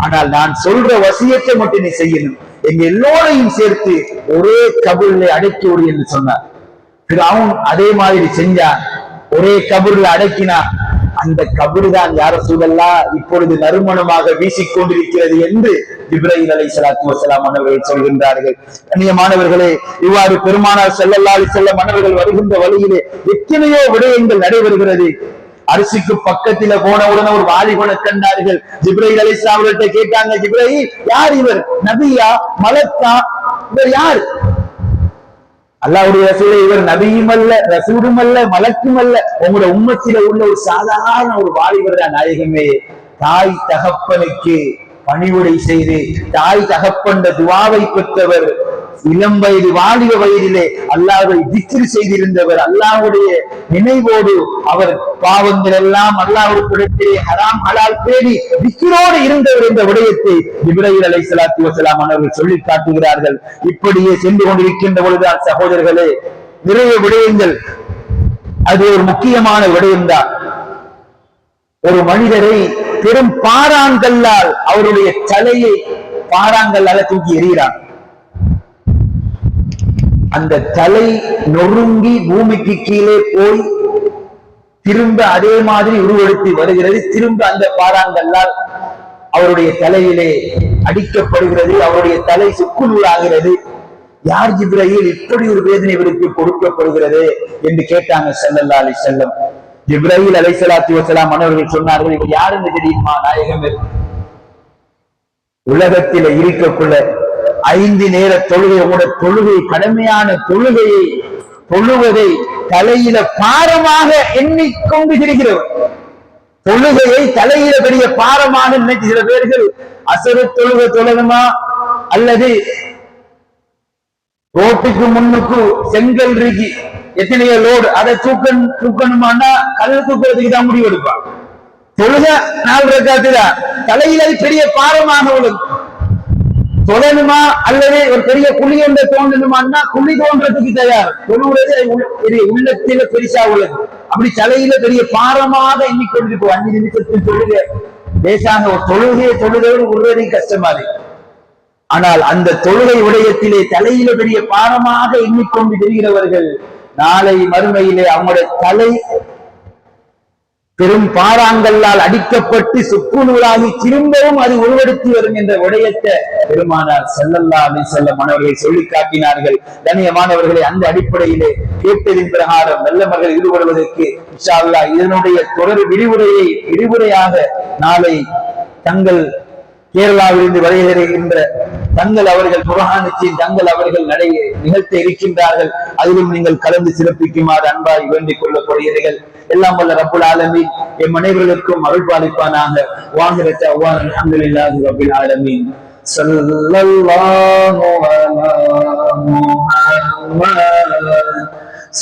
ஆனால் நான் சொல்ற வசியத்தை மட்டும் நீ செய்யணும், எங்க எல்லோரையும் சேர்த்து ஒரே கபூர்ல அடக்கி விடு என்று சொன்னார். அவன் அதே மாதிரி செஞ்சான், ஒரே கபூர்ல அடக்கினான். அந்த கபறுதான் யார் ரசூலல்லாஹ் இப்பொழுது நறுமணமாக வீசிக்கொண்டிருக்கிறது என்று ஜிப்ரீல் அலைஹிஸ்ஸலாத்து வஸலாம் அவர்கள் சொல்கின்றார்கள். கண்ணியமானவர்களே, இவ்வாறு பெருமானார் ஸல்லல்லாஹு அலைஹி வஸல்லம் அவர்கள் வருகின்ற வழியிலே எத்தனையோ விடயங்கள் நடைபெறுகிறது. அரிசிக்கு பக்கத்தில போன உடனே ஒரு வாலிபனை கண்டார்கள். ஜிப்ரீல் அலைஹிஸ்ஸலாம் அவர்கிட்ட கேட்டாங்க, ஜிப்ரீல், யார் இவர்? நபியா மலக்கா? இவர் யார்? அல்லாஹ்வுடைய ரசூலே, இவர் நபியும் அல்ல, ரசூலும் அல்ல, மலக்கும் அல்ல, உங்களோட உம்மத்தில உள்ள ஒரு சாதாரண ஒரு வாலிபர் தான் நாயகமே. தாய் தகப்பனுக்கு பணிவுடை செய்து தாய் தகப்பன் துவாவை பெற்றவர், இளம் வயது வாலிப வயதிலே அல்லாஹ்வை திக்ர் செய்திருந்தவர், அல்லாஹ்வுடைய நினைவோடு அவர் பாவங்கள் எல்லாம் அல்லாஹ்வுடைய ஹராம் ஹலால் பேணி திக்ரோடு இருந்தவர் என்ற விடயத்தை ஜிப்ரீல் அலைஹிஸ்ஸலாத்து வஸலாம் அவர்கள் சொல்லி காட்டுகிறார்கள். இப்படியே சென்று கொண்டிருக்கின்ற பொழுதுதான் சகோதரர்களே, நிறைய விடயங்கள், அது ஒரு முக்கியமான விடயம்தான். ஒரு மனிதரை பெரும் பாறாங்கல்லால் அவருடைய தலையை பாறாங்கல்லால தூக்கி எறிகிறான். அந்த தலை நொறுங்கி பூமிக்கு கீழே போய் திரும்ப அதே மாதிரி உருவெடுத்து வருகிறது. திரும்ப அந்த பாறாங்கல்லால் அவருடைய தலையிலே அடிக்கப்படுகிறது. அவருடைய தலை சுக்குநூறாகிறது. யார் ஜிப்ரீல், இப்படி ஒரு வேதனை இவருக்கு கொடுக்கப்படுகிறது என்று கேட்டாங்க ஸல்லல்லாஹு அலைஹி வஸல்லம். ஜிப்ரீல் அலைஹிஸ்ஸலாத்து வஸலாம் அவர்கள் சொன்னார்கள், இவர் யாருன்னு தெரியுமா நாயகமே? உலகத்தில இருக்கக்குள்ள 5 நேர தொழுகை கடமையான தொழுகையை தொழுவதை தலையில பாரமாக எண்ணிக்கொண்டு இருக்கிறவர். தொழுகையை தலையில பெரிய பாரமாக நினைச்சு சில பேர்கள் அசரு தொழுகை தொழணுமா அல்லது ரோட்டுக்கு முன்னுக்கு செங்கல் இருக்கு, எத்தனையோ லோடு, அதை தூக்கணுமான்னா கல் தூக்குறதுக்கு தான் முடிவு எடுப்பாங்க. தொழுக 4 ரக்காத்து தான், தலையில பெரிய பாரமாக உள்ளது. தொழணுமா அல்லது ஒரு பெரிய குழி ஒன்றை தோண்டணுமான்னா குழி தோன்றதுக்கு தயார். தொழுவது உள்ளத்தில பெருசா உள்ளது. அப்படி தலையில பெரிய பாரமாக எண்ணிக்கொண்டு 5 நிமிஷத்தில் தொழுக லேசான ஒரு தொழுகையை தொழுதோடு உருவதை கஷ்டமா இருக்கு. ஆனால் அந்த தொழுகை விடயத்திலே தலையில பெரிய பாரமாக எண்ணிக்கொண்டு தெரிகிறவர்கள் நாளை மறுமையிலே அவங்களுடைய தலை பெரும் பாறாங்கல்லால் அடிக்கப்பட்டு சுக்குநூறாகி திரும்பவும் அது உருவெடுத்து வரும் என்ற விடயத்தை பெருமானார் ஸல்லல்லாஹு அலைஹி வஸல்லம் அவர்கள் சொல்லி காட்டினார்கள். கண்ணியமானவர்களை, அந்த அடிப்படையிலே கேட்டதின் பிரகாரம் நல்லவர்கள் ஈடுபடுவதற்கு இன்ஷா அல்லாஹ் இதனுடைய தொடர் விரிவுரையாக நாளை தங்கள் கேரளாவிலிருந்து வருகின்ற தங்கள் அவர்கள் புரஹானுச்சின் தங்கள் அவர்கள் நிகழ்த்த இருக்கின்றார்கள். அதிலும் நீங்கள் கலந்து சிறப்பிக்குமாறு அன்பாய் வேண்டிக் கொள்ளப்படுகிறீர்கள். எல்லாம் வல்ல ரப்புல் ஆலமீன் எம் அனைவர்களுக்கும் அருள் பாலிப்பானாக. வாஹிர தஅவானா அல்ஹம்துலில்லாஹி ரப்பில் ஆலமீன். ஸல்லல்லாஹு அலா முஹம்மத்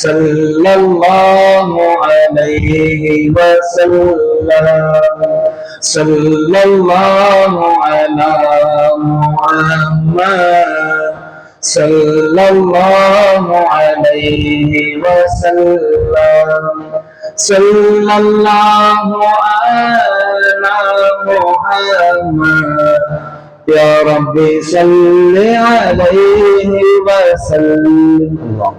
ஸல்லல்லாஹு அலைஹி வஸல்லம். ஸல்லல்லாஹு அலா முஹம்மத் ஸல்லல்லாஹு அலைஹி வஸல்லம். ஸல்லல்லாஹு அலா முஹம்மத் யா ரப்பி ஸல்லி அலைஹி வஸல்லம்.